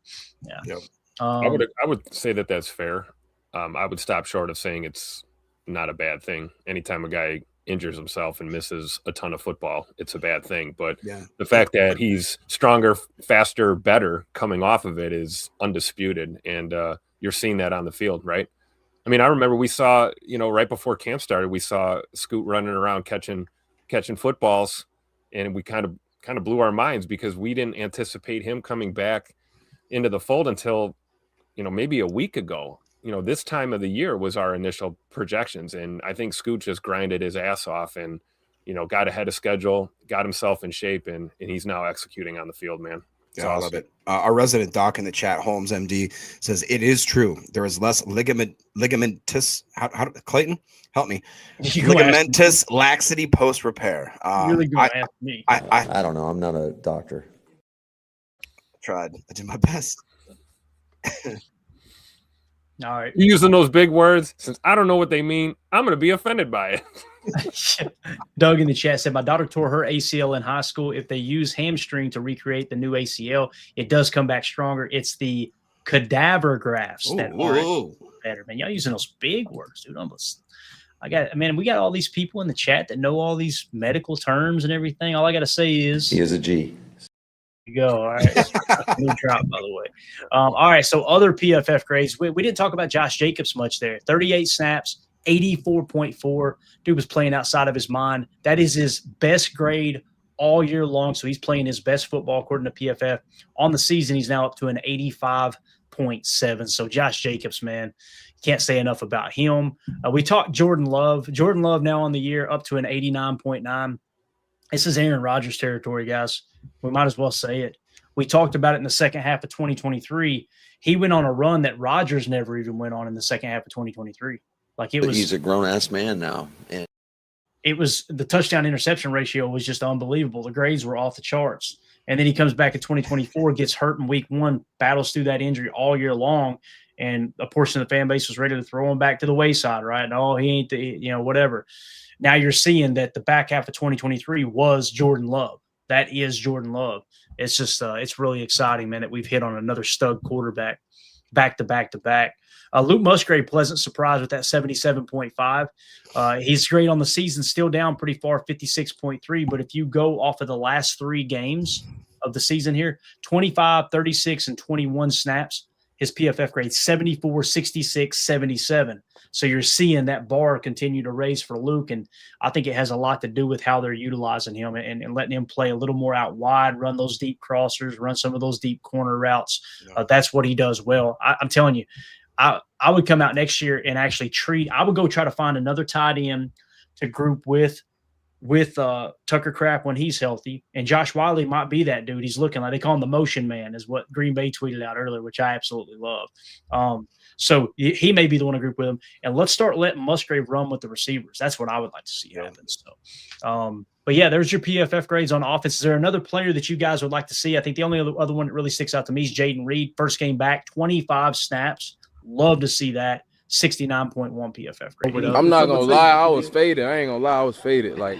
yeah. Yep. I would say that that's fair. I would stop short of saying it's not a bad thing. Anytime a guy injures himself and misses a ton of football, it's a bad thing. But the fact that he's stronger, faster, better coming off of it is undisputed. And you're seeing that on the field, right? I mean, I remember we saw, right before camp started, we saw Scoot running around catching footballs, and we kind of blew our minds because we didn't anticipate him coming back into the fold until, maybe a week ago. This time of the year was our initial projections. And I think Scoot just grinded his ass off and, got ahead of schedule, got himself in shape, and he's now executing on the field, man. It's awesome. I love it. Our resident doc in the chat, Holmes MD, says it is true. There is less ligamentous. How Clayton, help me. Ligamentous laxity post repair. Really going to ask me. I don't know. I'm not a doctor. I did my best. All right. You're using those big words. Since I don't know what they mean, I'm going to be offended by it. Doug in the chat said, my daughter tore her ACL in high school. If they use hamstring to recreate the new ACL, it does come back stronger. It's the cadaver grafts that are better. Man, y'all using those big words, dude. We got all these people in the chat that know all these medical terms and everything. All I got to say is he is a G. You go. All right. New drop, by the way. All right. So other PFF grades. We didn't talk about Josh Jacobs much there. 38 snaps, 84.4. Dude was playing outside of his mind. That is his best grade all year long. So he's playing his best football according to PFF. On the season, he's now up to an 85.7. So Josh Jacobs, man, can't say enough about him. We talked Jordan Love. Jordan Love now on the year up to an 89.9. This is Aaron Rodgers territory, guys. We might as well say it. We talked about it in the second half of 2023. He went on a run that Rodgers never even went on in the second half of 2023. But he's a grown-ass man now. And it was the touchdown interception ratio was just unbelievable. The grades were off the charts. And then he comes back in 2024, gets hurt in week 1, battles through that injury all year long. And a portion of the fan base was ready to throw him back to the wayside, right? No, he ain't whatever. Now you're seeing that the back half of 2023 was Jordan Love. That is Jordan Love. It's just, it's really exciting, man, that we've hit on another stud quarterback back to back to back. Luke Musgrave, pleasant surprise with that 77.5. He's great on the season, still down pretty far, 56.3. But if you go off of the last 3 games of the season here, 25, 36, and 21 snaps, his PFF grade 74, 66, 77. So you're seeing that bar continue to raise for Luke, and I think it has a lot to do with how they're utilizing him and letting him play a little more out wide, run those deep crossers, run some of those deep corner routes. That's what he does well. I'm telling you, I would come out next year and actually I would go try to find another tight end to group with Tucker Kraft when he's healthy. And Josh Wiley might be that dude. He's looking like, they call him the motion man, is what Green Bay tweeted out earlier, which I absolutely love. So he may be the one to group with him. And let's start letting Musgrave run with the receivers. That's what I would like to see happen. So, but yeah, there's your PFF grades on offense. Is there another player that you guys would like to see? I think the only other one that really sticks out to me is Jaden Reed. First game back, 25 snaps. Love to see that. 69.1 PFF grade. I'm not gonna lie, I was faded. I ain't gonna lie, I was faded. Like,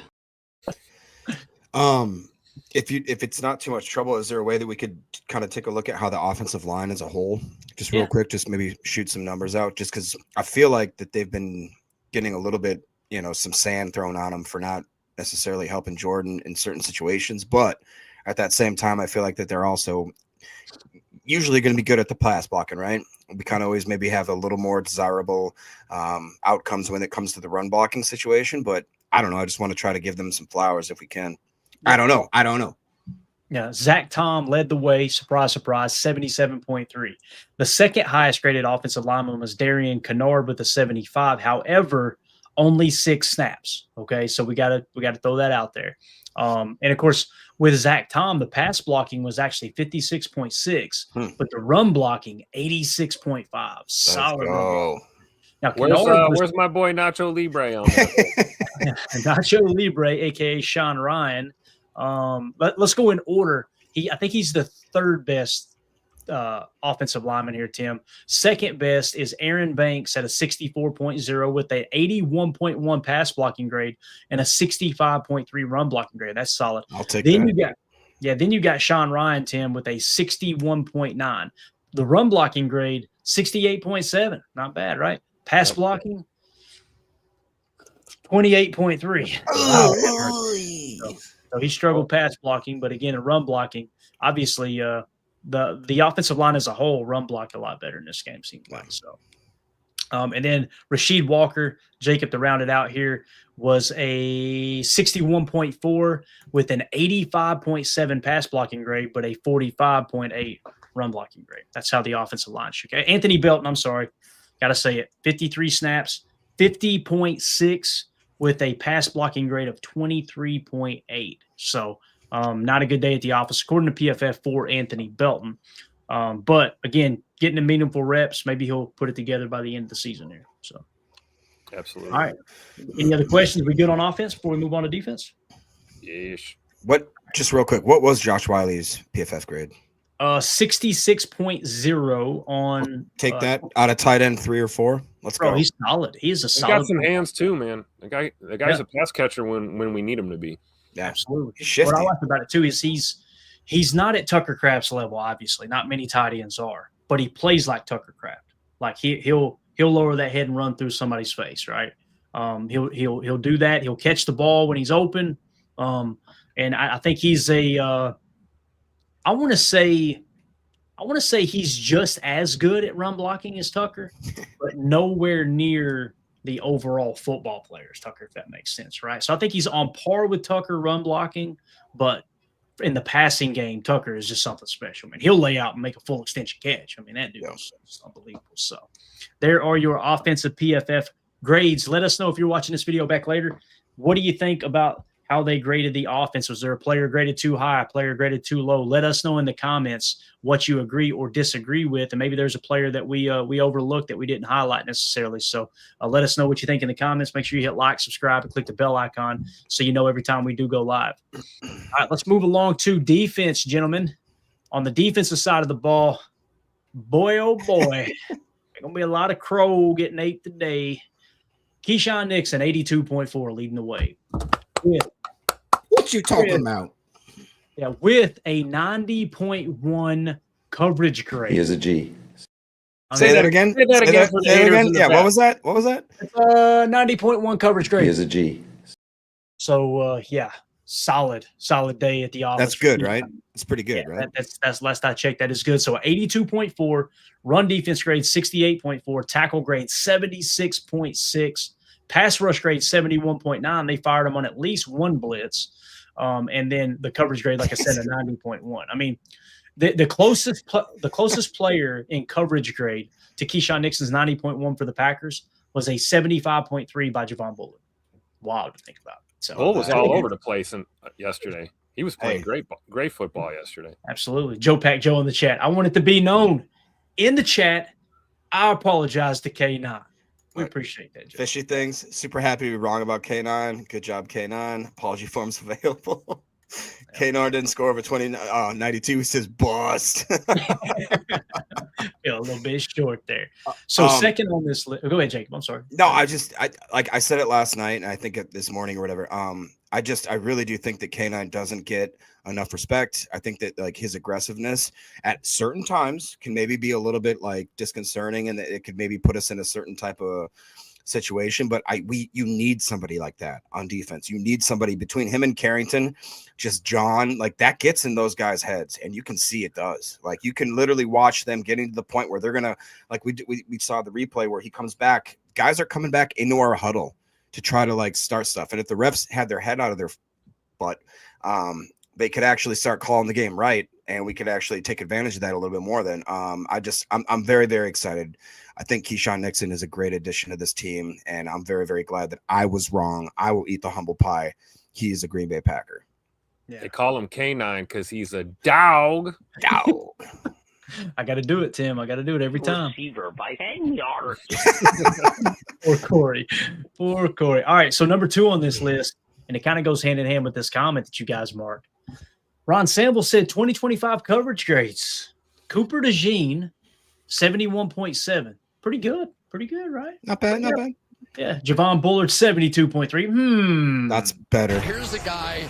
if it's not too much trouble, is there a way that we could kind of take a look at how the offensive line as a whole, just real quick, just maybe shoot some numbers out, just because I feel like that they've been getting a little bit, some sand thrown on them for not necessarily helping Jordan in certain situations, but at that same time, I feel like that they're also usually going to be good at the pass blocking, right? We kind of always maybe have a little more desirable outcomes when it comes to the run blocking situation, but I don't know. I just want to try to give them some flowers if we can. I don't know. Yeah, Zach Tom led the way. Surprise, surprise, 77.3. The second highest graded offensive lineman was Darian Kennard with a 75. However, only 6 snaps. Okay, so we gotta throw that out there. And of course, with Zach Tom, the pass blocking was actually 56.6, but the run blocking 86.5. Solid. Now, where's my boy Nacho Libre on that? Nacho Libre, aka Sean Ryan. Let's go in order. I think he's the third best offensive lineman here, Tim. Second best is Aaron Banks at a 64.0 with an 81.1 pass blocking grade and a 65.3 run blocking grade. That's solid. I'll take that. Then you got Sean Ryan, Tim, with a 61.9. The run blocking grade, 68.7. Not bad, right? Pass blocking, 28.3. Wow. So he struggled pass blocking, but again, in run blocking, obviously the offensive line as a whole run blocked a lot better in this game, seems like. So, and then Rasheed Walker, Jacob, to round it out here, was a 61.4 with an 85.7 pass blocking grade, but a 45.8 run blocking grade. That's how the offensive line shook. Anthony Belton, I'm sorry, got to say it, 53 snaps, 50.6 with a pass blocking grade of 23.8. So not a good day at the office, according to PFF, for Anthony Belton. But again, getting the meaningful reps, maybe he'll put it together by the end of the season here. So, absolutely. All right. Any other questions? We good on offense before we move on to defense? Yes. Just real quick, what was Josh Wiley's PFF grade? 66.0 on. Take that out of tight end 3 or 4. Let's go. He's solid. He is a solid. He got some hands too, man. The guy's a pass catcher when we need him to be. Yeah, absolutely. What I like about it too is he's not at Tucker Kraft's level. Obviously, not many tight ends are, but he plays like Tucker Kraft. Like he'll lower that head and run through somebody's face, right? He'll do that. He'll catch the ball when he's open. And I think he's I want to say he's just as good at run blocking as Tucker, but nowhere near the overall football players, Tucker, if that makes sense, right? So I think he's on par with Tucker run blocking, but in the passing game, Tucker is just something special. I mean, he'll lay out and make a full extension catch. I mean, that dude is unbelievable. So there are your offensive PFF grades. Let us know if you're watching this video back later. What do you think about how they graded the offense. Was there a player graded too high, a player graded too low? Let us know in the comments what you agree or disagree with, and maybe there's a player that we overlooked that we didn't highlight necessarily. So let us know what you think in the comments. Make sure you hit like, subscribe, and click the bell icon so you know every time we do go live. All right, let's move along to defense, gentlemen. On the defensive side of the ball, boy, oh boy, there's going to be a lot of crow getting 8 today. Keyshawn Nixon, 82.4, leading the way. What you talking about? Yeah, with a 90.1 coverage grade. He is a G. Say that again. Say that again. Yeah, what was that? 90.1 coverage grade. He is a G. So, solid day at the office. That's good, right? It's pretty good, right? That's last I checked. That is good. So 82.4, run defense grade 68.4, tackle grade 76.6, pass rush grade 71.9. They fired him on at least one blitz. And then the coverage grade, like I said, a 90.1. I mean, the closest player in coverage grade to Keyshawn Nixon's 90.1 for the Packers was a 75.3 by Javon Bullard. Wild to think about. So Bull was all over the place yesterday. He was playing great football yesterday. Absolutely. Joe Pack Joe in the chat. I want it to be known in the chat. I apologize to K9. We appreciate that, Joe. Fishy things. Super happy to be wrong about K9. Good job, K9. Apology forms available. K9 didn't score over 92. He says bust. Feel a little bit short there. So second on this list. Go ahead, Jacob. I'm sorry. No, I said it last night, and I think this morning or whatever. I really do think that K9 doesn't get enough respect. I think that like his aggressiveness at certain times can maybe be a little bit like disconcerting, and that it could maybe put us in a certain type of situation. But you need somebody like that on defense. You need somebody between him and Carrington, just John, like that gets in those guys' heads, and you can see it does. Like you can literally watch them getting to the point where they're gonna, like we saw the replay where he comes back. Guys are coming back into our huddle to try to like start stuff, and if the refs had their head out of their butt, they could actually start calling the game right, and we could actually take advantage of that a little bit more. Then I'm very, very excited. I think Keyshawn Nixon is a great addition to this team, and I'm very, very glad that I was wrong. I will eat the humble pie. He is a Green Bay Packer. Yeah. They call him K9 because he's a dog. I got to do it, Tim. I got to do it every time. Receiver by 10 yards. Poor Corey. Poor Corey. All right, so number 2 on this list, and it kind of goes hand in hand with this comment that you guys marked. Ron Sample said 2025 coverage grades. Cooper DeJean, 71.7. Pretty good, right? Not bad. Yeah, Javon Bullard, 72.3. That's better. Here's a guy.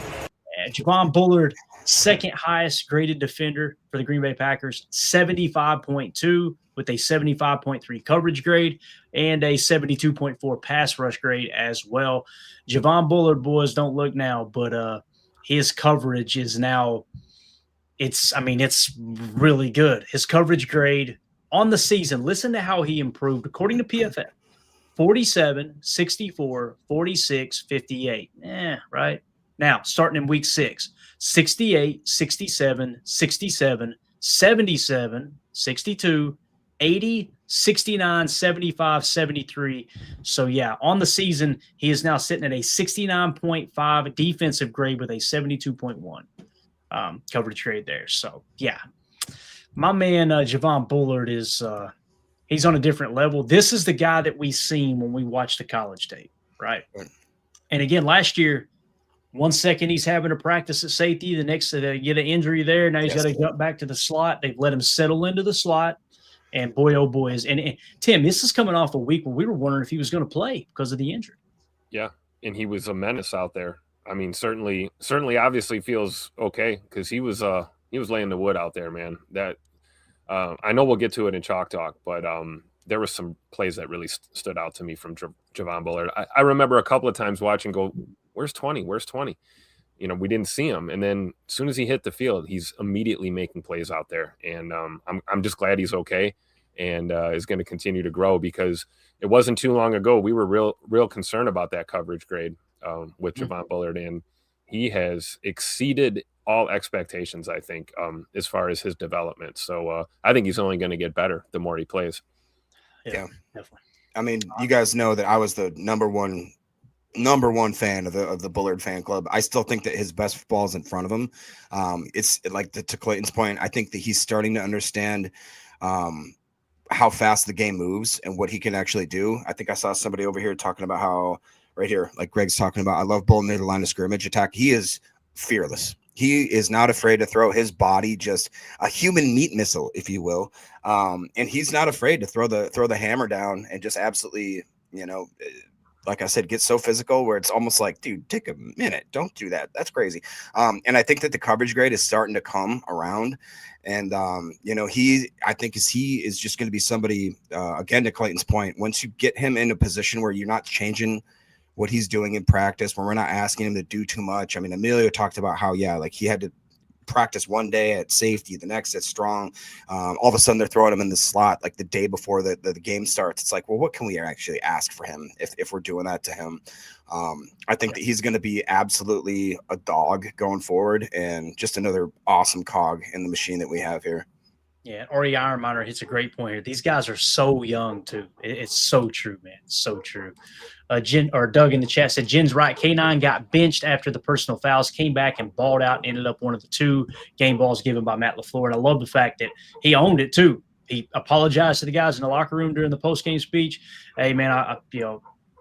Yeah, Javon Bullard, second highest graded defender for the Green Bay Packers, 75.2 with a 75.3 coverage grade and a 72.4 pass rush grade as well. Javon Bullard, boys, don't look now, but his coverage is now it's really good. His coverage grade on the season, listen to how he improved according to PFF. 47, 64, 46, 58. Right? Now, starting in week 6, 68, 67, 67, 77, 62, 80, 69, 75, 73. So, on the season, he is now sitting at a 69.5 defensive grade with a 72.1 coverage grade there. So, my man Javon Bullard is he's on a different level. This is the guy that we seen when we watched the college tape, right? And again, last year, 1 second he's having to practice at safety, the next get an injury there. Now he's got to jump back to the slot. They've let him settle into the slot. And boy, oh boy, and Tim, this is coming off a week where we were wondering if he was going to play because of the injury. Yeah, and he was a menace out there. I mean, certainly, obviously feels okay because he was laying the wood out there, man. That I know we'll get to it in Chalk Talk, but there were some plays that really stood out to me from Javon Bullard. I remember a couple of times watching, go, where's 20? Where's 20? You know, we didn't see him, and then as soon as he hit the field, he's immediately making plays out there, and I'm just glad he's okay and is going to continue to grow because it wasn't too long ago we were real concerned about that coverage grade with Javon Bullard, and he has exceeded all expectations, I think, as far as his development. So I think he's only going to get better the more he plays. Yeah, definitely. I mean, you guys know that I was the number one number one fan of the Bullard fan club. I still think that his best ball is in front of him. It's like to Clayton's point. I think that he's starting to understand how fast the game moves and what he can actually do. I think I saw somebody over here talking about how right here, like Greg's talking about, I love Bull near the line of scrimmage attack. He is fearless. He is not afraid to throw his body, just a human meat missile, if you will. And he's not afraid to throw the hammer down and just absolutely, like I said, get so physical where it's almost like, dude, take a minute. Don't do that. That's crazy. And I think that the coverage grade is starting to come around. And, I think he is just going to be somebody, again, to Clayton's point, once you get him in a position where you're not changing what he's doing in practice, where we're not asking him to do too much. I mean, Emilio talked about how, he had to practice one day at safety, the next at strong. All of a sudden they're throwing him in the slot like the day before the game starts. It's like, well, what can we actually ask for him if we're doing that to him? I think that he's going to be absolutely a dog going forward and just another awesome cog in the machine that we have here. Yeah, Ari Ironminer hits a great point here. These guys are so young, too. It's so true, man. It's so true. Doug in the chat said, Jen's right. K9 got benched after the personal fouls, came back and balled out, and ended up one of the 2 game balls given by Matt LaFleur. And I love the fact that he owned it, too. He apologized to the guys in the locker room during the postgame speech. Hey, man,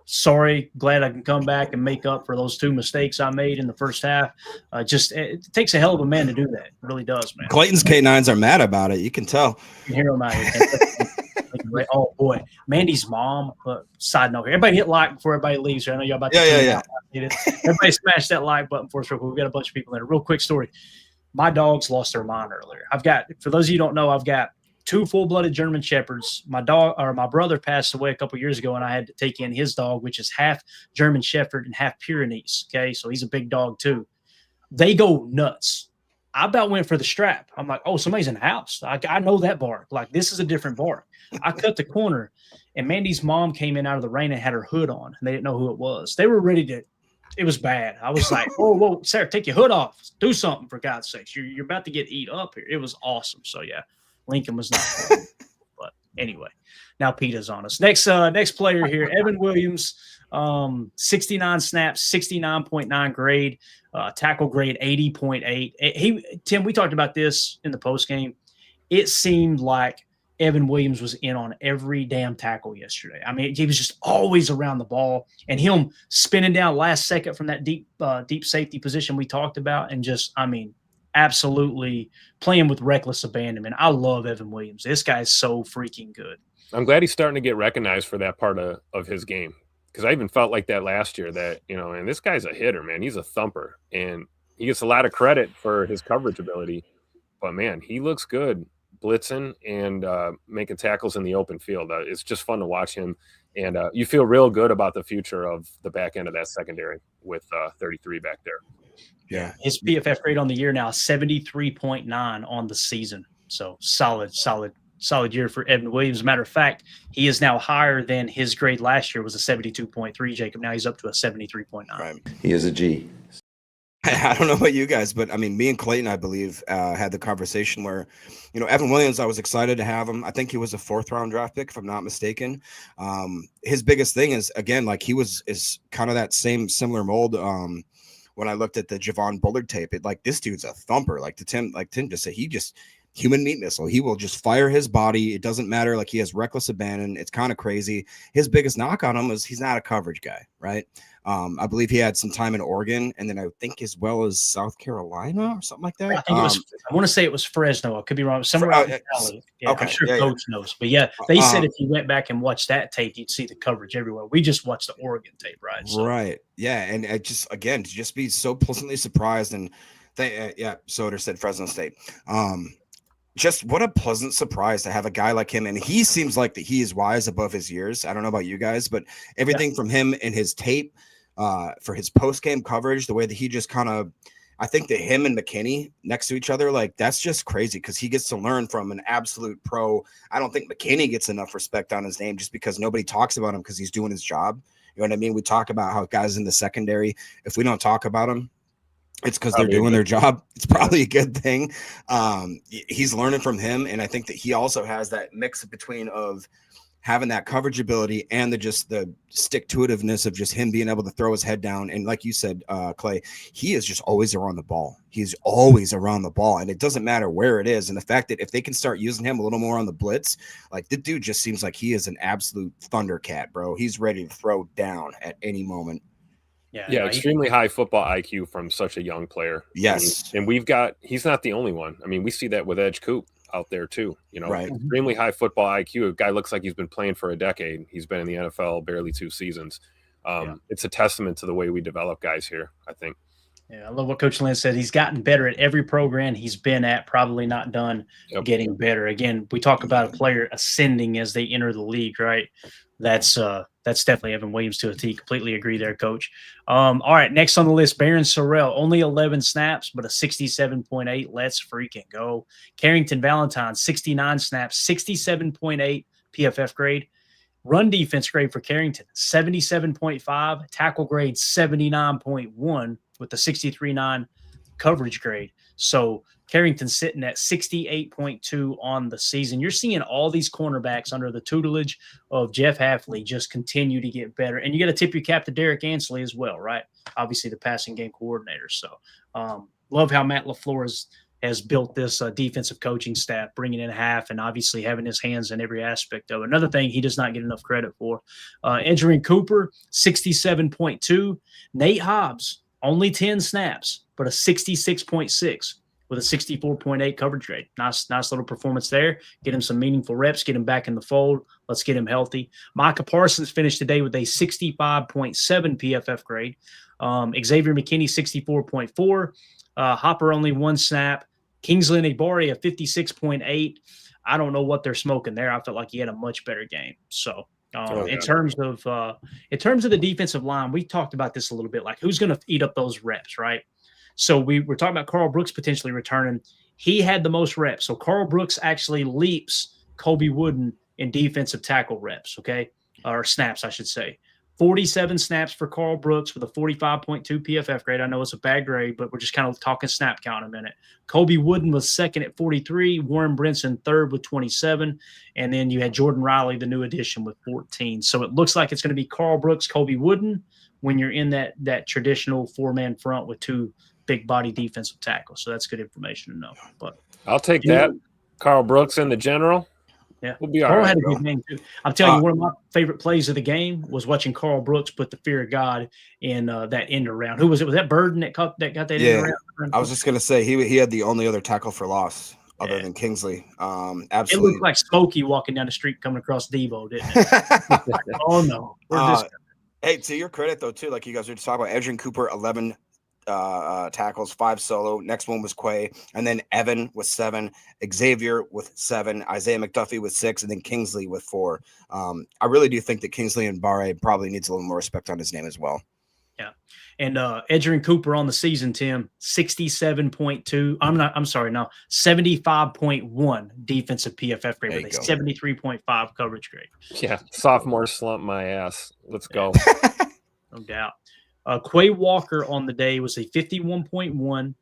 sorry, glad I can come back and make up for those 2 mistakes I made in the first half. It takes a hell of a man to do that. It really does, man. Clayton's K9s are mad about it. You can tell. You can hear them out here. Oh, boy. Mandy's mom, side note here. Everybody hit like before everybody leaves here. I know y'all about to Everybody smash that like button for us real quick. We've got a bunch of people in a real quick story. My dogs lost their mind earlier. For those of you who don't know, I've got 2 full-blooded German Shepherds. My brother passed away a couple years ago, and I had to take in his dog, which is half German Shepherd and half Pyrenees. Okay, so he's a big dog too. They go nuts. I about went for the strap. I'm like, oh, somebody's in the house. I know that bark. Like, this is a different bark. I cut the corner, and Mandy's mom came in out of the rain and had her hood on, and they didn't know who it was. They were ready to. It was bad. I was like, whoa, Sarah, take your hood off. Do something, for God's sakes. You're about to get eat up here. It was awesome. So, yeah. Lincoln was not cool. But anyway, now PETA's on us. Next player here, Evan Williams, 69 snaps, 69.9 grade, tackle grade 80.8. Tim, we talked about this in the postgame. It seemed like Evan Williams was in on every damn tackle yesterday. I mean, he was just always around the ball, and him spinning down last second from that deep safety position we talked about, and just, absolutely playing with reckless abandonment. I love Evan Williams. This guy is so freaking good. I'm glad he's starting to get recognized for that part of his game, because I even felt like that last year that, and this guy's a hitter, man. He's a thumper, and he gets a lot of credit for his coverage ability. But, man, he looks good blitzing and making tackles in the open field. It's just fun to watch him, and you feel real good about the future of the back end of that secondary with 33 back there. Yeah. His PFF grade on the year now, 73.9 on the season. So solid year for Evan Williams. Matter of fact, he is now higher than his grade last year was a 72.3, Jacob. Now he's up to a 73.9. Right. He is a G. I don't know about you guys, but me and Clayton, I believe, had the conversation where, Evan Williams, I was excited to have him. I think he was a 4th-round draft pick, if I'm not mistaken. His biggest thing is, again, like is kind of that similar mold. When I looked at the Javon Bullard tape, this dude's a thumper. Like Tim just said, he just human meat missile. He will just fire his body. It doesn't matter. Like, he has reckless abandon. It's kind of crazy. His biggest knock on him is he's not a coverage guy, right? I believe he had some time in Oregon, and then I think as well as South Carolina or something like that. I think I want to say it was Fresno. I could be wrong. Somewhere out in the valley. Yeah, okay. I'm sure Coach knows. But yeah, they said if you went back and watched that tape, you'd see the coverage everywhere. We just watched the Oregon tape, right? So. Right. Yeah, and it just, again, to just be so pleasantly surprised, and Soder said Fresno State. Just what a pleasant surprise to have a guy like him. And he seems like that he is wise above his years. I don't know about you guys, but everything from him in his tape, for his post-game coverage, the way that he just kind of, I think that him and McKinney next to each other, like, that's just crazy because he gets to learn from an absolute pro. I don't think McKinney gets enough respect on his name just because nobody talks about him because he's doing his job. You know what I mean? We talk about how guys in the secondary, if we don't talk about them, it's because they're doing their job. It's probably a good thing. He's learning from him, and I think that he also has that mix between of having that coverage ability and the stick-to-itiveness of just him being able to throw his head down. And like you said, Clay, he is just always around the ball. He's always around the ball, and it doesn't matter where it is. And the fact that if they can start using him a little more on the blitz, like the dude just seems like he is an absolute thundercat, bro. He's ready to throw down at any moment. Yeah, extremely high football IQ from such a young player. Yes. And he's not the only one. I mean, we see that with Edge Coop out there too, right. Extremely high football IQ. A guy looks like he's been playing for a decade. He's been in the NFL barely 2 seasons. It's a testament to the way we develop guys here, I think. Yeah, I love what Coach Lynn said. He's gotten better at every program he's been at, probably not done getting better. Again, we talk about a player ascending as they enter the league, right? That's definitely Evan Williams to a T. Completely agree there, Coach. All right, next on the list, Baron Sorrell. Only 11 snaps, but a 67.8. Let's freaking go. Carrington Valentine, 69 snaps, 67.8 PFF grade. Run defense grade for Carrington, 77.5. Tackle grade, 79.1 with the 63.9 coverage grade. So Carrington's sitting at 68.2 on the season. You're seeing all these cornerbacks under the tutelage of Jeff Hafley just continue to get better. And you got to tip your cap to Derek Ansley as well, right? Obviously the passing game coordinator. So love how Matt LaFleur has built this defensive coaching staff, bringing in half and obviously having his hands in every aspect of it. Another thing he does not get enough credit for. Edgerrin Cooper, 67.2. Nate Hobbs, only 10 snaps, but a 66.6 with a 64.8 coverage grade. Nice little performance there. Get him some meaningful reps, get him back in the fold. Let's get him healthy. Micah Parsons finished today with a 65.7 PFF grade. Xavier McKinney, 64.4. Hopper, only 1 snap. Kingsley Enagbare, a 56.8. I don't know what they're smoking there. I felt like he had a much better game. So in terms of the defensive line, we talked about this a little bit, like who's going to eat up those reps, right? So we're talking about Carl Brooks potentially returning. He had the most reps. So Carl Brooks actually leaps Kobe Wooden in defensive tackle reps, okay? Or snaps, I should say. 47 snaps for Carl Brooks with a 45.2 PFF grade. I know it's a bad grade, but we're just kind of talking snap count a minute. Kobe Wooden was second at 43. Warren Brinson third with 27. And then you had Jordan Riley, the new addition, with 14. So it looks like it's going to be Carl Brooks, Kobe Wooden when you're in that traditional 4-man front with 2 big body defensive tackles. So that's good information to know. But I'll take that. Carl Brooks in the general. Yeah, we'll be all Carl right. Had a good game too. I'm telling you, one of my favorite plays of the game was watching Carl Brooks put the fear of God in that end around. Who was it? Was that Burden that got that end around? I was just gonna say he had the only other tackle for loss other than Kingsley. Absolutely, it looked like Smokey walking down the street coming across Devo, didn't it? Oh no. Hey, to your credit though, too, like you guys were just talking about, Edgerrin Cooper, 11 tackles, 5 solo. Next one was Quay, and then Evan with 7, Xavier with 7, Isaiah McDuffie with 6, and then Kingsley with 4. I really do think that Kingsley and Barre probably needs a little more respect on his name as well. Yeah. And Edgerrin Cooper on the season, Tim, 67.2. 75.1 defensive PFF grade with a 73.5 coverage grade. Yeah, sophomore slump my ass. Let's go. No doubt. Quay Walker on the day was a 51.1.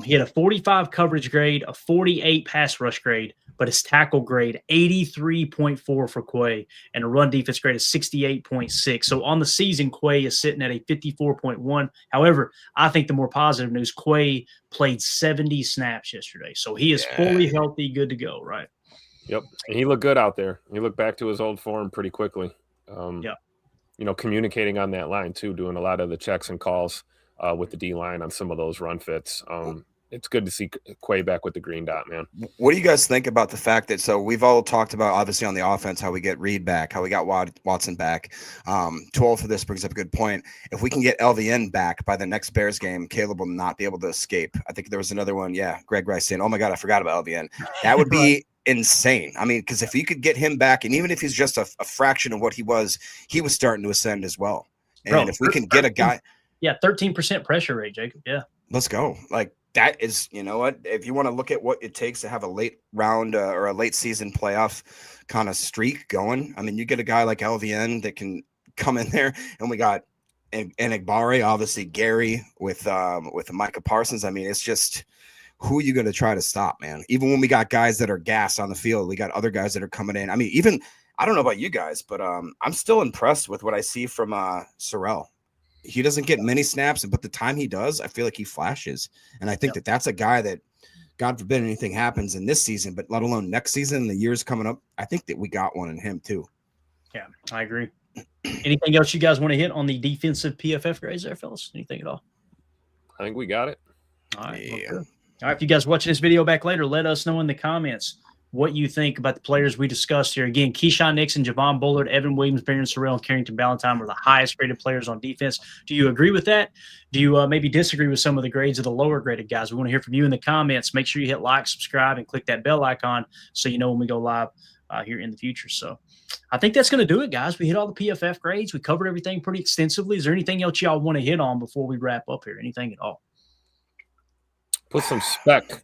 He had a 45 coverage grade, a 48 pass rush grade, but his tackle grade 83.4 for Quay, and a run defense grade of 68.6. So on the season, Quay is sitting at a 54.1. However, I think the more positive news, Quay played 70 snaps yesterday, so he is fully healthy, good to go, right? Yep, and he looked good out there. He looked back to his old form pretty quickly. Communicating on that line too, doing a lot of the checks and calls with the D line on some of those run fits. It's good to see Quay back with the green dot, man. What do you guys think about the fact that, so we've all talked about, obviously, on the offense, how we get Reed back, how we got Watson back. 12 for this brings up a good point. If we can get LVN back by the next Bears game, Caleb will not be able to escape. I think there was another one. Yeah, Greg Rice saying, oh my God, I forgot about LVN. That would be insane. I mean, because if you could get him back, and even if he's just a fraction of what he was starting to ascend as well. And if we can get a guy. Yeah, 13% pressure rate, Jacob. Yeah. Let's go. Like, that is, you know what, if you want to look at what it takes to have a late round or a late season playoff kind of streak going, I mean, you get a guy like LVN that can come in there, and we got Enagbare, obviously Garry with Micah Parsons. I mean, it's just, who are you going to try to stop, man? Even when we got guys that are gassed on the field, we got other guys that are coming in. I mean, even I don't know about you guys, but I'm still impressed with what I see from Sorrell. He doesn't get many snaps, but the time he does, I feel like he flashes. And I think that that's a guy that, God forbid anything happens in this season, but let alone next season, the years coming up, I think that we got one in him too. Yeah, I agree. Anything else you guys want to hit on the defensive PFF grades there, fellas? Anything at all? I think we got it. All right. Yeah. All right. If you guys watching this video back later, let us know in the comments what you think about the players we discussed here. Again, Keyshawn Nixon, Javon Bullard, Evan Williams, Baron Sorrell, and Carrington Valentine were the highest graded players on defense. Do you agree with that? Do you maybe disagree with some of the grades of the lower graded guys? We want to hear from you in the comments. Make sure you hit like, subscribe, and click that bell icon so you know when we go live here in the future. So I think that's going to do it, guys. We hit all the PFF grades. We covered everything pretty extensively. Is there anything else y'all want to hit on before we wrap up here? Anything at all? Put some spec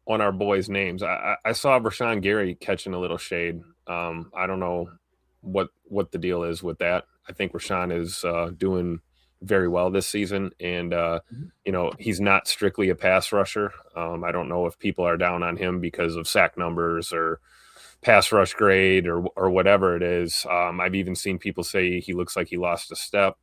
on our boys' names. I saw Rashawn Garry catching a little shade. I don't know what the deal is with that. I think Rashawn is doing very well this season, and you know, he's not strictly a pass rusher. I don't know if people are down on him because of sack numbers or pass rush grade or whatever it is. I've even seen people say he looks like he lost a step.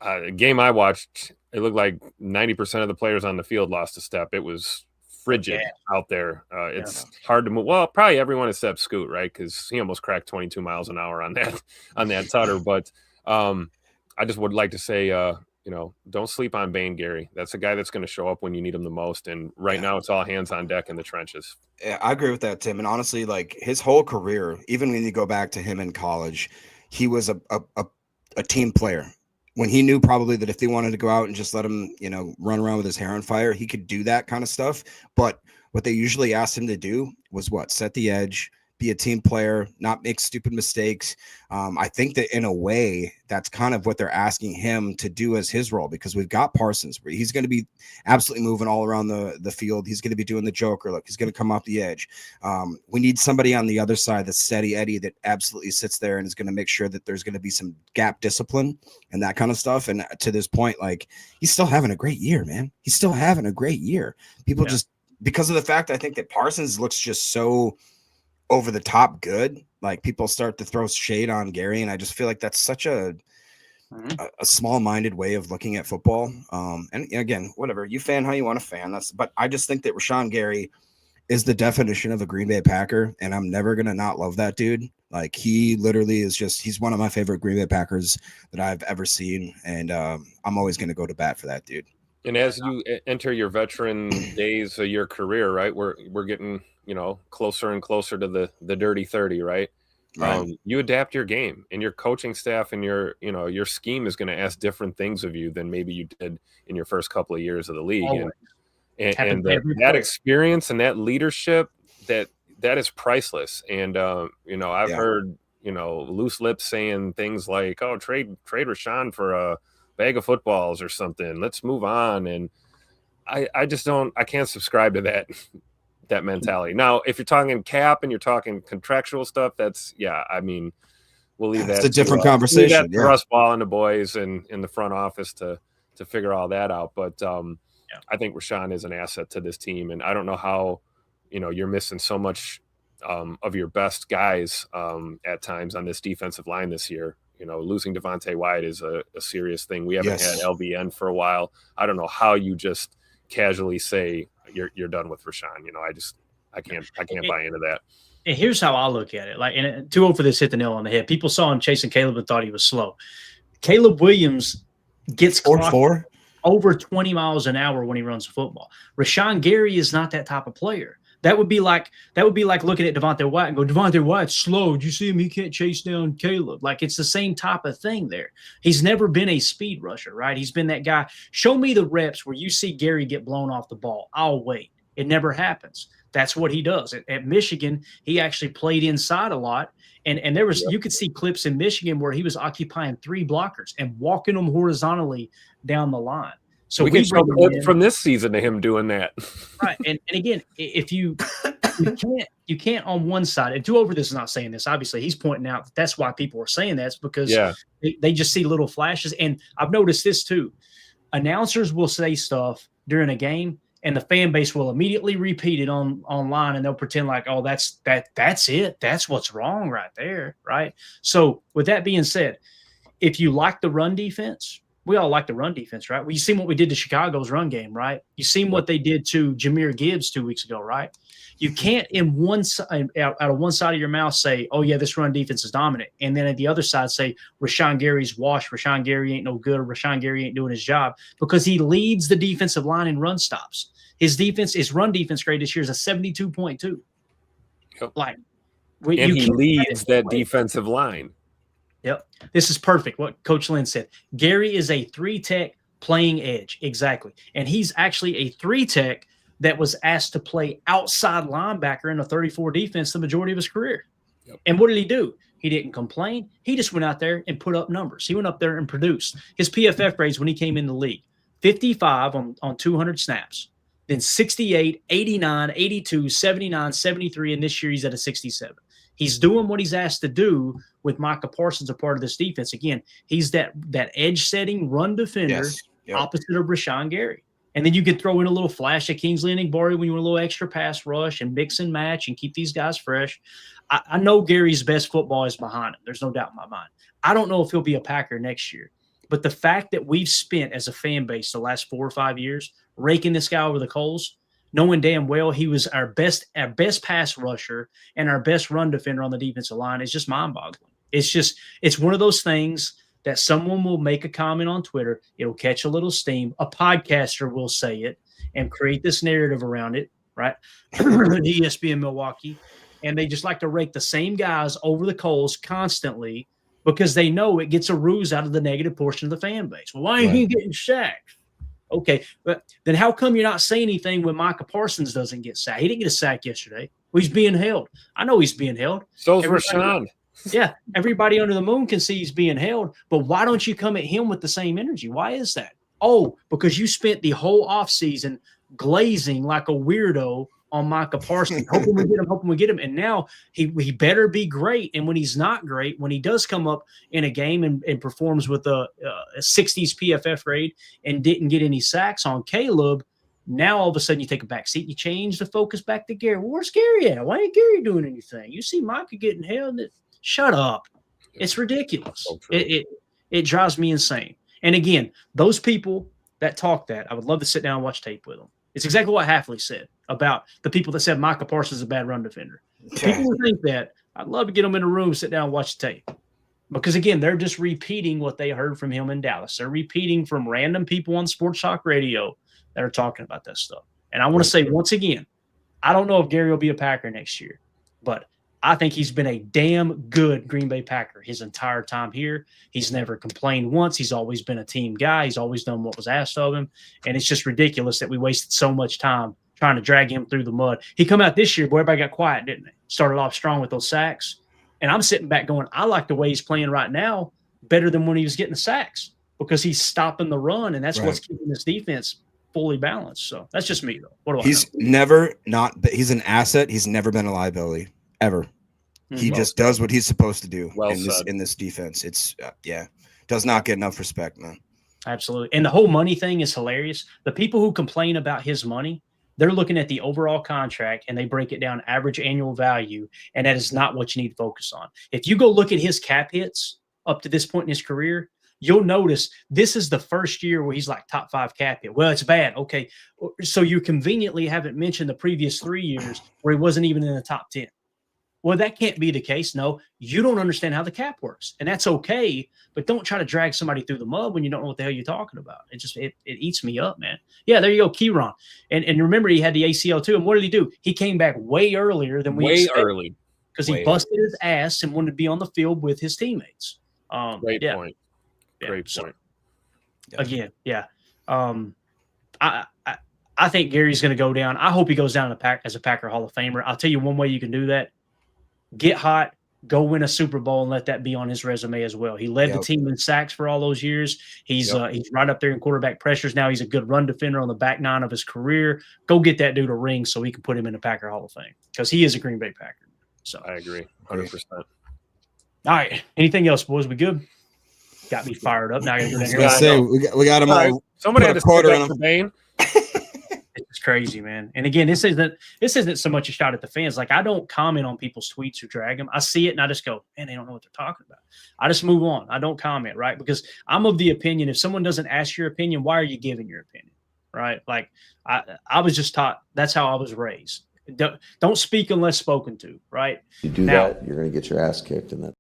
The game I watched, it looked like 90% of the players on the field lost a step. It was frigid out there. It's hard to move. Well, probably everyone except Scoot, right? Because he almost cracked 22 miles an hour on that tutter. But I just would like to say, you know, don't sleep on Bane Garry. That's a guy that's going to show up when you need him the most. And right now, it's all hands on deck in the trenches. Yeah, I agree with that, Tim. And honestly, like his whole career, even when you go back to him in college, he was a team player. When he knew probably that if they wanted to go out and just let him, you know, run around with his hair on fire, he could do that kind of stuff. But what they usually asked him to do was set the edge, be a team player, not make stupid mistakes. I think that in a way, that's kind of what they're asking him to do as his role, because we've got Parsons where he's going to be absolutely moving all around the field. He's going to be doing the Joker look. He's going to come off the edge. We need somebody on the other side, that's steady Eddie, that absolutely sits there and is going to make sure that there's going to be some gap discipline and that kind of stuff. And to this point, like, he's still having a great year, man. He's still having a great year. People just, because of the fact, I think that Parsons looks just so over the top good, like people start to throw shade on Garry, and I just feel like that's such a small-minded way of looking at football. And again, whatever, you fan how you want to fan. But I just think that Rashawn Garry is the definition of a Green Bay Packer, and I'm never gonna not love that dude. Like, he literally is he's one of my favorite Green Bay Packers that I've ever seen, and I'm always gonna go to bat for that dude. And as you enter your veteran days of your career, right, we're getting, you know, closer and closer to the dirty 30, right? You adapt your game, and your coaching staff and your scheme is going to ask different things of you than maybe you did in your first couple of years of the league. And that experience and that leadership, that is priceless. And you know, I've heard, you know, loose lips saying things like, "Oh, trade Rashawn for a bag of footballs or something. Let's move on." And I just can't subscribe to that mentality. Now, if you're talking cap and you're talking contractual stuff, I mean, we'll leave that. It's a different conversation. Russ Ball and the boys and in the front office to figure all that out. But I think Rashawn is an asset to this team, and I don't know how, you know, you're missing so much of your best guys at times on this defensive line this year. You know, losing Devontae Wyatt is a serious thing. We haven't had LVN for a while. I don't know how you just casually say you're done with Rashawn. You know, I can't buy into that. And here's how I look at it. Like, and too old for this hit the nail on the head. People saw him chasing Caleb and thought he was slow. Caleb Williams gets clocked over 20 miles an hour when he runs the football. Rashawn Garry is not that type of player. That would be like looking at Devontae Wyatt and go, Devontae Wyatt's slow. Did you see him? He can't chase down Caleb. Like, it's the same type of thing there. He's never been a speed rusher, right? He's been that guy. Show me the reps where you see Garry get blown off the ball. I'll wait. It never happens. That's what he does. At Michigan, he actually played inside a lot. And there was, you could see clips in Michigan where he was occupying 3 blockers and walking them horizontally down the line. So we can show clips from this season to him doing that. Right. And again, if you can't on one side, and Two Over This is not saying this, obviously he's pointing out that's why people are saying that's because they just see little flashes. And I've noticed this too. Announcers will say stuff during a game, and the fan base will immediately repeat it online, and they'll pretend like, oh, that's it. That's what's wrong right there, right? So with that being said, if you like the run defense, we all like the run defense, right? Well, you seen what we did to Chicago's run game, right? You seen what they did to Jahmyr Gibbs 2 weeks ago, right? You can't out of one side of your mouth say, oh, yeah, this run defense is dominant. And then at the other side say, Rashawn Gary's washed, Rashawn Gary ain't no good, or Rashawn Gary ain't doing his job, because he leads the defensive line in run stops. His run defense grade this year is a 72.2. Yep. Like, and he leads that defensive line. Yep. This is perfect. What Coach Lynn said. Garry is a 3-tech playing edge. Exactly. And he's actually a 3-tech that was asked to play outside linebacker in a 34 defense the majority of his career. Yep. And what did he do? He didn't complain. He just went out there and put up numbers. He went up there and produced. His PFF grades when he came in the league, 55 on 200 snaps, then 68, 89, 82, 79, 73, and this year he's at a 67. He's doing what he's asked to do with Micah Parsons, a part of this defense. Again, he's that edge-setting run defender opposite of Rashawn Gary. And then you could throw in a little flash of Kingsley and Igbari when you want a little extra pass rush and mix and match and keep these guys fresh. I know Gary's best football is behind him. There's no doubt in my mind. I don't know if he'll be a Packer next year. But the fact that we've spent as a fan base the last 4 or 5 years raking this guy over the coals, knowing damn well he was our best pass rusher and our best run defender on the defensive line, is just mind-boggling. It's one of those things that someone will make a comment on Twitter. It'll catch a little steam. A podcaster will say it and create this narrative around it, right? ESPN Milwaukee. And they just like to rake the same guys over the coals constantly because they know it gets a ruse out of the negative portion of the fan base. Well, why ain't he getting sacked? Okay, but then how come you're not saying anything when Micah Parsons doesn't get sacked? He didn't get a sack yesterday. Well, he's being held. I know he's being held. So's Rashawn. Yeah, everybody under the moon can see he's being held, but why don't you come at him with the same energy? Why is that? Oh, because you spent the whole offseason glazing like a weirdo on Micah Parsons, hoping we get him. And now he better be great. And when he's not great, when he does come up in a game and performs with a 60s PFF grade and didn't get any sacks on Caleb, now all of a sudden you take a back seat. You change the focus back to Garry. Well, where's Garry at? Why ain't Garry doing anything? You see Micah getting held. Shut up. It's ridiculous. It drives me insane. And again, those people that talk that, I would love to sit down and watch tape with them. It's exactly what Hafley said about the people that said Micah Parsons is a bad run defender. People who think that, I'd love to get them in a room, sit down and watch the tape. Because, again, they're just repeating what they heard from him in Dallas. They're repeating from random people on sports talk radio that are talking about that stuff. And I want to say once again, I don't know if Garry will be a Packer next year, but I think he's been a damn good Green Bay Packer his entire time here. He's never complained once. He's always been a team guy. He's always done what was asked of him. And it's just ridiculous that we wasted so much time trying to drag him through the mud. He come out this year, boy, everybody got quiet, didn't they? Started off strong with those sacks. And I'm sitting back going, I like the way he's playing right now better than when he was getting the sacks because he's stopping the run, and that's what's keeping this defense fully balanced. So that's just me, though. What do I know? He's never not – he's an asset. He's never been a liability, ever. He just does what he's supposed to do in this defense. It's does not get enough respect, man. Absolutely. And the whole money thing is hilarious. The people who complain about his money, they're looking at the overall contract and they break it down average annual value, and that is not what you need to focus on. If you go look at his cap hits up to this point in his career, you'll notice this is the first year where he's like top 5 cap hit. Well, it's bad. Okay. So you conveniently haven't mentioned the previous 3 years where he wasn't even in the top 10. Well, that can't be the case. No, you don't understand how the cap works, and that's okay. But don't try to drag somebody through the mud when you don't know what the hell you're talking about. It eats me up, man. Yeah, there you go, Kieran. And remember, he had the ACL too. And what did he do? He came back way earlier than we expected because he busted his ass and wanted to be on the field with his teammates. Great point. Great point. Again, I think Gary's going to go down. I hope he goes down as a Packer Hall of Famer. I'll tell you one way you can do that. Get hot, go win a Super Bowl, and let that be on his resume as well. He led the team in sacks for all those years. He's right up there in quarterback pressures now. He's a good run defender on the back nine of his career. Go get that dude a ring so we can put him in the Packer Hall of Fame because he is a Green Bay Packer. So I agree, 100%. All right. Anything else, boys? We good? Got me fired up. Now I got to go down here. We got him all. Somebody had to quarter on him. It's crazy, man. And again, this isn't so much a shot at the fans. Like, I don't comment on people's tweets or drag them. I see it and I just go, man, they don't know what they're talking about. I just move on. I don't comment, right? Because I'm of the opinion, if someone doesn't ask your opinion, why are you giving your opinion, right? Like, I was just taught, that's how I was raised. Don't speak unless spoken to, right? You do that, you're going to get your ass kicked in that.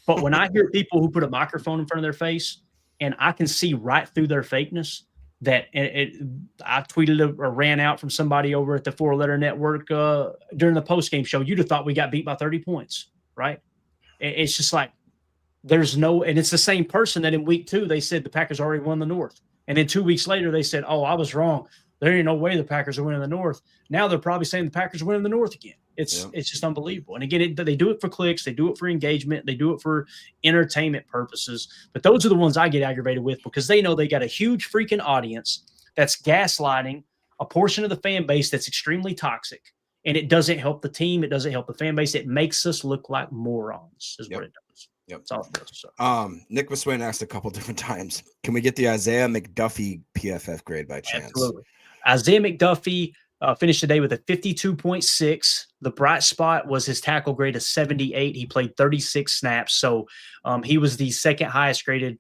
But when I hear people who put a microphone in front of their face and I can see right through their fakeness, that I tweeted or ran out from somebody over at the 4-Letter Network during the postgame show, you'd have thought we got beat by 30 points, right? It's just like there's no – and it's the same person that in week 2 they said the Packers already won the North. And then 2 weeks later they said, oh, I was wrong. There ain't no way the Packers are winning the North. Now they're probably saying the Packers are winning the North again. It's just unbelievable. And again, they do it for clicks. They do it for engagement. They do it for entertainment purposes. But those are the ones I get aggravated with because they know they got a huge freaking audience that's gaslighting a portion of the fan base that's extremely toxic. And it doesn't help the team. It doesn't help the fan base. It makes us look like morons is what it does. Yep. That's all it does. So. Nick Swain asked a couple different times, can we get the Isaiah McDuffy PFF grade by chance? Absolutely. Isaiah McDuffy finished the day with a 52.6. The bright spot was his tackle grade of 78. He played 36 snaps, so he was the second highest graded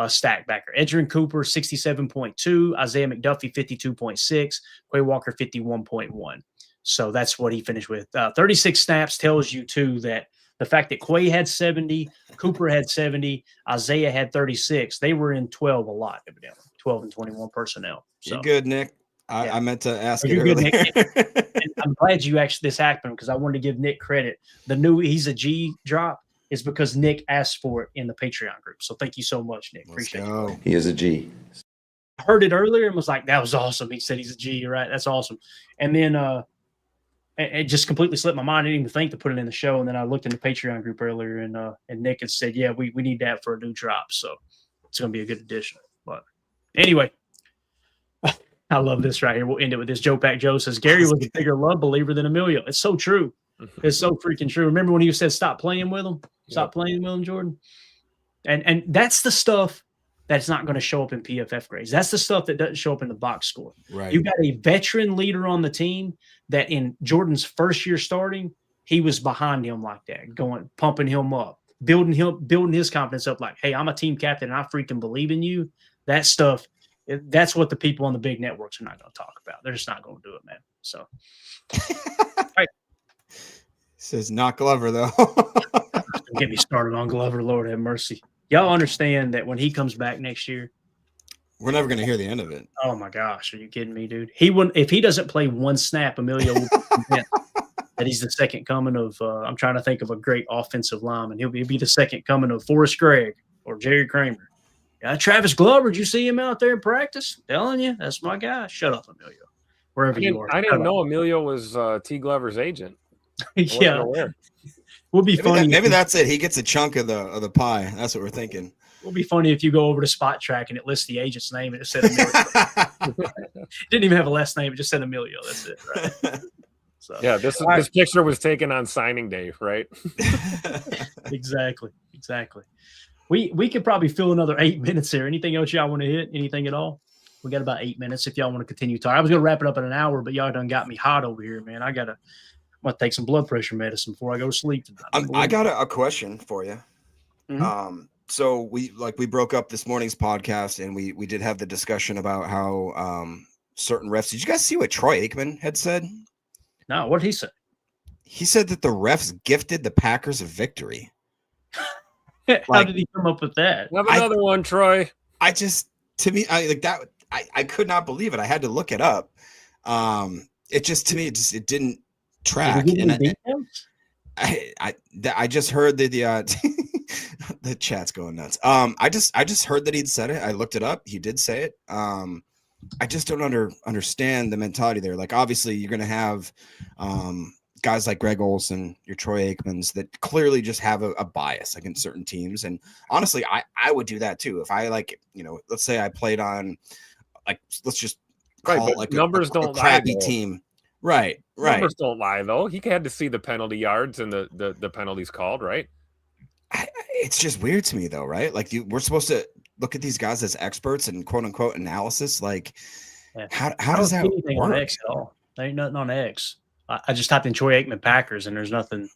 stack backer. Edgerrin Cooper, 67.2. Isaiah McDuffy, 52.6. Quay Walker, 51.1. So that's what he finished with. 36 snaps tells you, too, that the fact that Quay had 70, Cooper had 70, Isaiah had 36, they were in 12 a lot, evidently. 12 and 21 personnel. So. You're good, Nick. I meant to ask you earlier. Nick. I'm glad you actually this happened because I wanted to give Nick credit. The new he's a G drop is because Nick asked for it in the Patreon group. So thank you so much, Nick. Appreciate it. He is a G. I heard it earlier and was like, that was awesome. He said he's a G, right? That's awesome. And then it just completely slipped my mind. I didn't even think to put it in the show. And then I looked in the Patreon group earlier and Nick had said, yeah, we need that for a new drop. So it's going to be a good addition. But anyway. I love this right here. We'll end it with this. Joe Pack Joe says, Garry was a bigger love believer than Emilio. It's so true. It's so freaking true. Remember when you said stop playing with him? Stop playing with him, Jordan? And that's the stuff that's not going to show up in PFF grades. That's the stuff that doesn't show up in the box score. Right. You got a veteran leader on the team that in Jordan's first year starting, he was behind him like that, pumping him up, building his confidence up like, hey, I'm a team captain and I freaking believe in you. That stuff. That's what the people on the big networks are not going to talk about. They're just not going to do it, man. So, right. Says not Glover though. Don't get me started on Glover. Lord have mercy. Y'all understand that when he comes back next year, we're never going to hear the end of it. Oh my gosh, are you kidding me, dude? He wouldn't if he doesn't play one snap. Emilio will be convinced that he's the second coming of. I'm trying to think of a great offensive lineman. He'll be the second coming of Forrest Gregg or Jerry Kramer. Travis Glover, did you see him out there in practice? Telling you, that's my guy. Shut up, Emilio. Wherever you are. I didn't know Emilio was T. Glover's agent. Yeah. Would be funny. Maybe that's it. He gets a chunk of the pie. That's what we're thinking. It would be funny if you go over to Spot Track and it lists the agent's name and it said Emilio. It didn't even have a last name. It just said Emilio. That's it, right? So, yeah, this picture was taken on signing day, right? Exactly. We could probably fill another 8 minutes here. Anything else y'all want to hit? Anything at all? We got about 8 minutes if y'all want to continue talking. I was going to wrap it up in an hour, but y'all done got me hot over here, man. I'm going to take some blood pressure medicine before I go to sleep tonight. I got a question for you. Mm-hmm. So we broke up this morning's podcast and we did have the discussion about how certain refs. Did you guys see what Troy Aikman had said? No, what did he say? He said that the refs gifted the Packers a victory. How did he come up with that? Have another one, Troy. I could not believe it. I had to look it up. It didn't track. I just heard that the chat's going nuts. I just heard that he'd said it. I looked it up. He did say it. I just don't understand the mentality there. Like, obviously you're going to have, guys like Greg Olsen, your Troy Aikmans that clearly just have a bias against certain teams. And honestly, I would do that too. If I let's say I played on let's just call it like numbers a crappy team. Right. Numbers don't lie though. He had to see the penalty yards and the penalties called, right? It's just weird to me though, right? Like we're supposed to look at these guys as experts and quote unquote analysis. Like Yeah. How does that anything work? on X at all? There ain't nothing on X. I just typed in Troy Aikman Packers, and there's nothing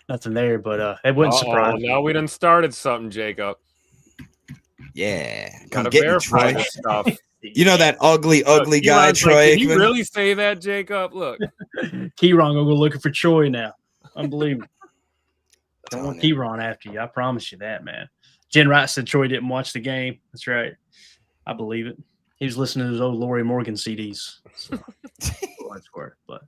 there. But it wouldn't surprise me. Now we done started something, Jacob. Yeah, Gotta get me, verify Troy. this stuff. You know that ugly guy, Keyron's Troy like, did you Aikman? really say that, Jacob? Look. Keyron gonna go looking for Troy now. Unbelievable. Don't want you. Keyron after you. I promise you that, man. Jen Wright said Troy didn't watch the game. That's right. I believe it. He was listening to those old Lori Morgan CDs. So, that's worth. But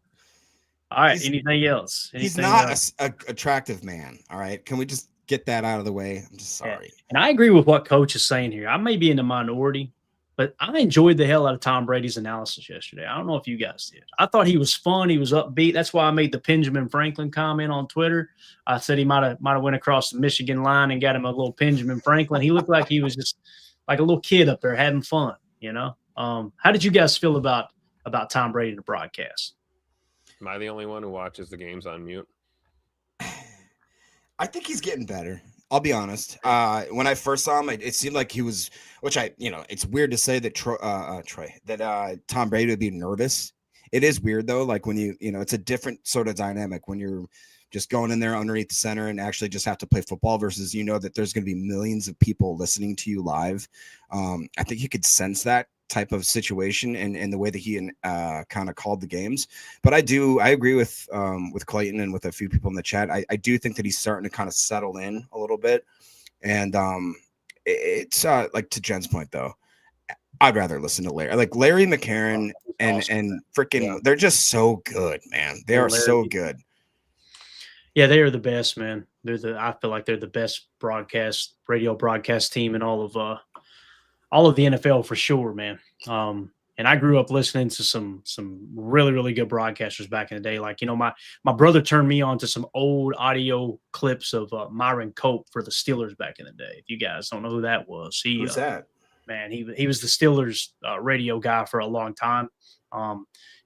all right. Anything else? He's not an attractive man. All right. Can we just get that out of the way? I'm just sorry. Yeah. And I agree with what Coach is saying here. I may be in the minority, but I enjoyed the hell out of Tom Brady's analysis yesterday. I don't know if you guys did. I thought he was fun. He was upbeat. That's why I made the Benjamin Franklin comment on Twitter. I said he might have went across the Michigan line and got him a little Benjamin Franklin. He looked like he was just like a little kid up there having fun, you know? How did you guys feel about Tom Brady in the broadcast? Am I the only one who watches the games on mute? I think he's getting better. I'll be honest. When I first saw him, it seemed like he was, which it's weird to say that Tom Brady would be nervous. It is weird though. Like when it's a different sort of dynamic when you're just going in there underneath the center and actually just have to play football versus, that there's going to be millions of people listening to you live. I think you could sense that type of situation and the way that he kind of called the games. But I agree with Clayton and with a few people in the chat. I do think that he's starting to kind of settle in a little bit. And it's like to Jen's point though, I'd rather listen to Larry. Like Larry McCarron and freaking they're just so good, man. They are so good. Yeah, they are the best, man. I feel like they're the best radio broadcast team in all of the NFL for sure, man. And I grew up listening to some really, really good broadcasters back in the day. Like, my brother turned me on to some old audio clips of Myron Cope for the Steelers back in the day. If you guys don't know who that was, who's that? Man, he was the Steelers radio guy for a long time.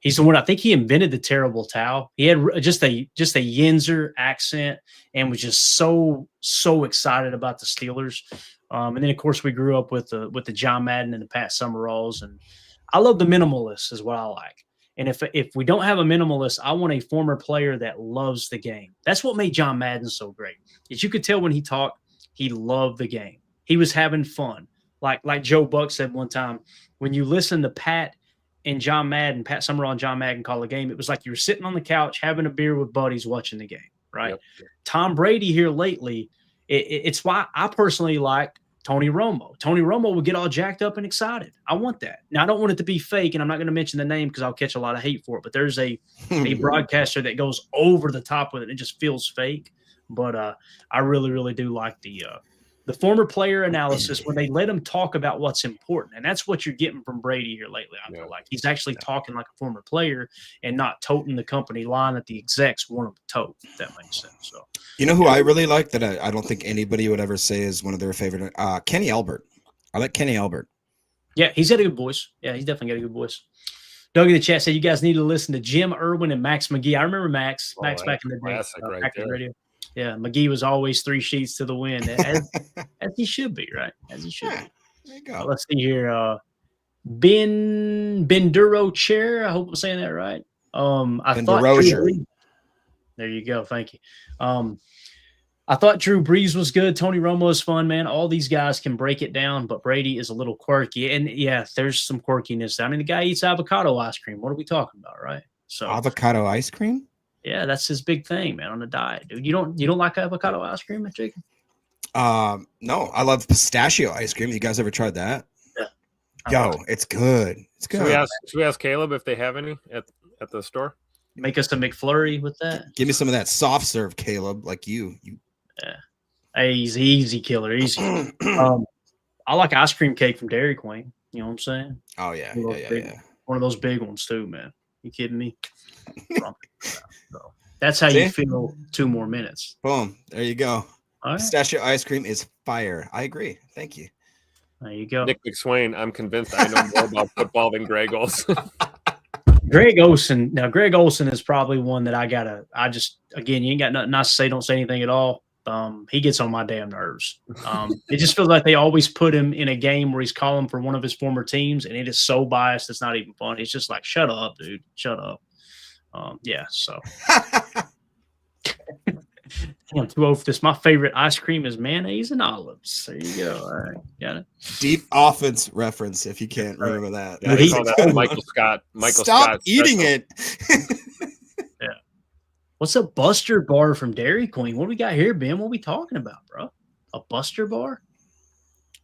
He's the one, I think he invented the terrible towel. He had just a Yinzer accent and was just so excited about the Steelers. And then of course we grew up with the John Madden and the Pat Summeralls, and I love the minimalist is what I like. And if we don't have a minimalist, I want a former player that loves the game. That's what made John Madden so great. Is you could tell when he talked, he loved the game. He was having fun. Like Joe Buck said one time, when you listen to Pat Summerall and John Madden call a game, it was like you were sitting on the couch having a beer with buddies watching the game, right? Yep. Tom Brady here lately, it's why I personally like Tony Romo. Tony Romo would get all jacked up and excited. I want that. Now, I don't want it to be fake, and I'm not going to mention the name because I'll catch a lot of hate for it, but there's a broadcaster that goes over the top with it. It just feels fake. But I really, really do like the former player analysis when they let him talk about what's important. And that's what you're getting from Brady here lately. I feel like he's actually talking like a former player and not toting the company line that the execs want him to tote, if that makes sense. So, who I really like that I don't think anybody would ever say is one of their favorite, Kenny Albert. I like Kenny Albert. Yeah, he's got a good voice. Yeah, he's definitely got a good voice. Doug in the chat said you guys need to listen to Jim Irwin and Max McGee. I remember Max back in the day. Back in the radio. Yeah, McGee was always 3 sheets to the wind, as he should be, right? As he should be. There you go. Let's see here. Benduro Chair. I hope I'm saying that right. I thought there you go. Thank you. I thought Drew Brees was good. Tony Romo is fun, man. All these guys can break it down, but Brady is a little quirky. And yeah, there's some quirkiness. I mean, the guy eats avocado ice cream. What are we talking about, right? So avocado ice cream? Yeah, that's his big thing, man, on the diet, dude. You don't like avocado ice cream, Jacob? No, I love pistachio ice cream. You guys ever tried that? Yeah. It's good. It's good. Should we ask Caleb if they have any at the store? Make us a McFlurry with that. Give me some of that soft serve, Caleb, like you. Yeah. Hey, he's easy killer, easy. I like ice cream cake from Dairy Queen. You know what I'm saying? Oh yeah, one of those big ones too, man. You kidding me? So that's how you feel 2 more minutes. Boom. There you go. All right. Pistachio ice cream is fire. I agree. Thank you. There you go. Nick McSwain, I'm convinced I know more about football than Greg Olson. Greg Olson. Now, Greg Olson is probably one that again, you ain't got nothing nice to say. Don't say anything at all. He gets on my damn nerves. It just feels like they always put him in a game where he's calling for one of his former teams, and it is so biased. It's not even fun. It's just like, shut up, dude. Shut up. Yeah, so. I'm too old for this. My favorite ice cream is mayonnaise and olives. There you go. All right, got it. Deep offense reference, if you can't remember that. Yeah, they call that Michael Scott. Stop Scott eating special. it. Yeah. What's a Buster bar from Dairy Queen? What do we got here, Ben? What are we talking about, bro? A Buster bar?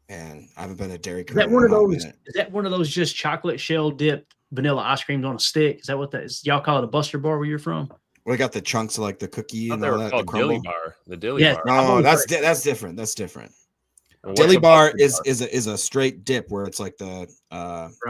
Man, I haven't been to Dairy Is Queen. that one of those? Is that one of those just chocolate shell dipped vanilla ice creams on a stick? Is that what that is? Y'all call it a Buster bar where you're from? We got the chunks of like the cookie and They all were that. called The crumble. Dilly Bar. The Dilly Yeah. Bar. No, that's different. That's different. And what's Dilly a bar Buster is a straight dip where it's like the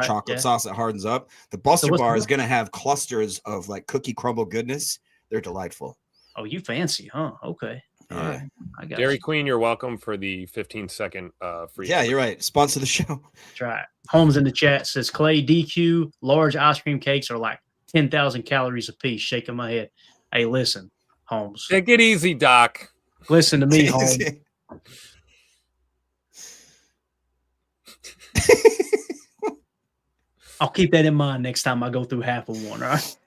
chocolate yeah. sauce that hardens up. The Buster what's bar the- is gonna have clusters of like cookie crumble goodness. They're delightful. Oh, you fancy, huh? Okay. All Yeah. right. I got Dairy you. Queen, you're welcome for the 15-second free. Yeah, you're right. Sponsor the show. Try it. Holmes in the chat says, Clay, DQ, large ice cream cakes are like 10,000 calories a piece. Shaking my head. Hey, listen, Holmes. Take it easy, Doc. Listen to me, Holmes. I'll keep that in mind next time I go through half of one, all right?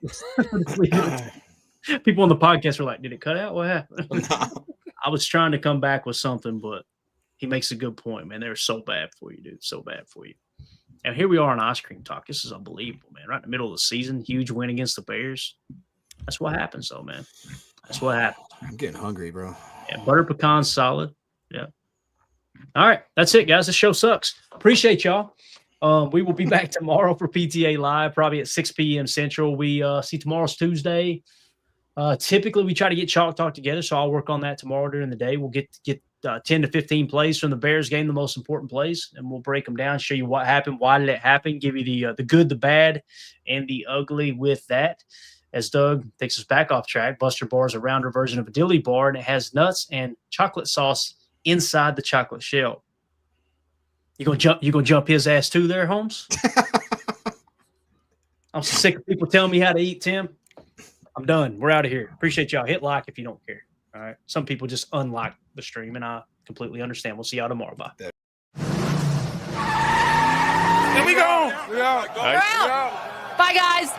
People on the podcast are like, did it cut out? What happened? I was trying to come back with something, but he makes a good point, man. They're so bad for you, dude. So bad for you. And here we are on Ice Cream Talk. This is unbelievable, man. Right in the middle of the season, huge win against the Bears. That's what happens, though, man. That's what happens. I'm getting hungry, bro. Yeah, butter pecan solid. Yeah. All right. That's it, guys. The show sucks. Appreciate y'all. We will be back tomorrow for PTA Live, probably at 6 p.m. Central. We see tomorrow's Tuesday. Typically, we try to get Chalk Talk together, so I'll work on that tomorrow during the day. We'll get 10 to 15 plays from the Bears game, the most important plays, and we'll break them down, show you what happened, why did it happen, give you the good, the bad, and the ugly with that. As Doug takes us back off track, Buster Bar is a rounder version of a dilly bar, and it has nuts and chocolate sauce inside the chocolate shell. You gonna jump his ass too there, Holmes? I'm sick of people telling me how to eat, Tim. I'm done. We're out of here. Appreciate y'all. Hit like if you don't care. All right. Some people just unlike the stream, and I completely understand. We'll see y'all tomorrow. Bye. Here we go. Nice. Bye, guys.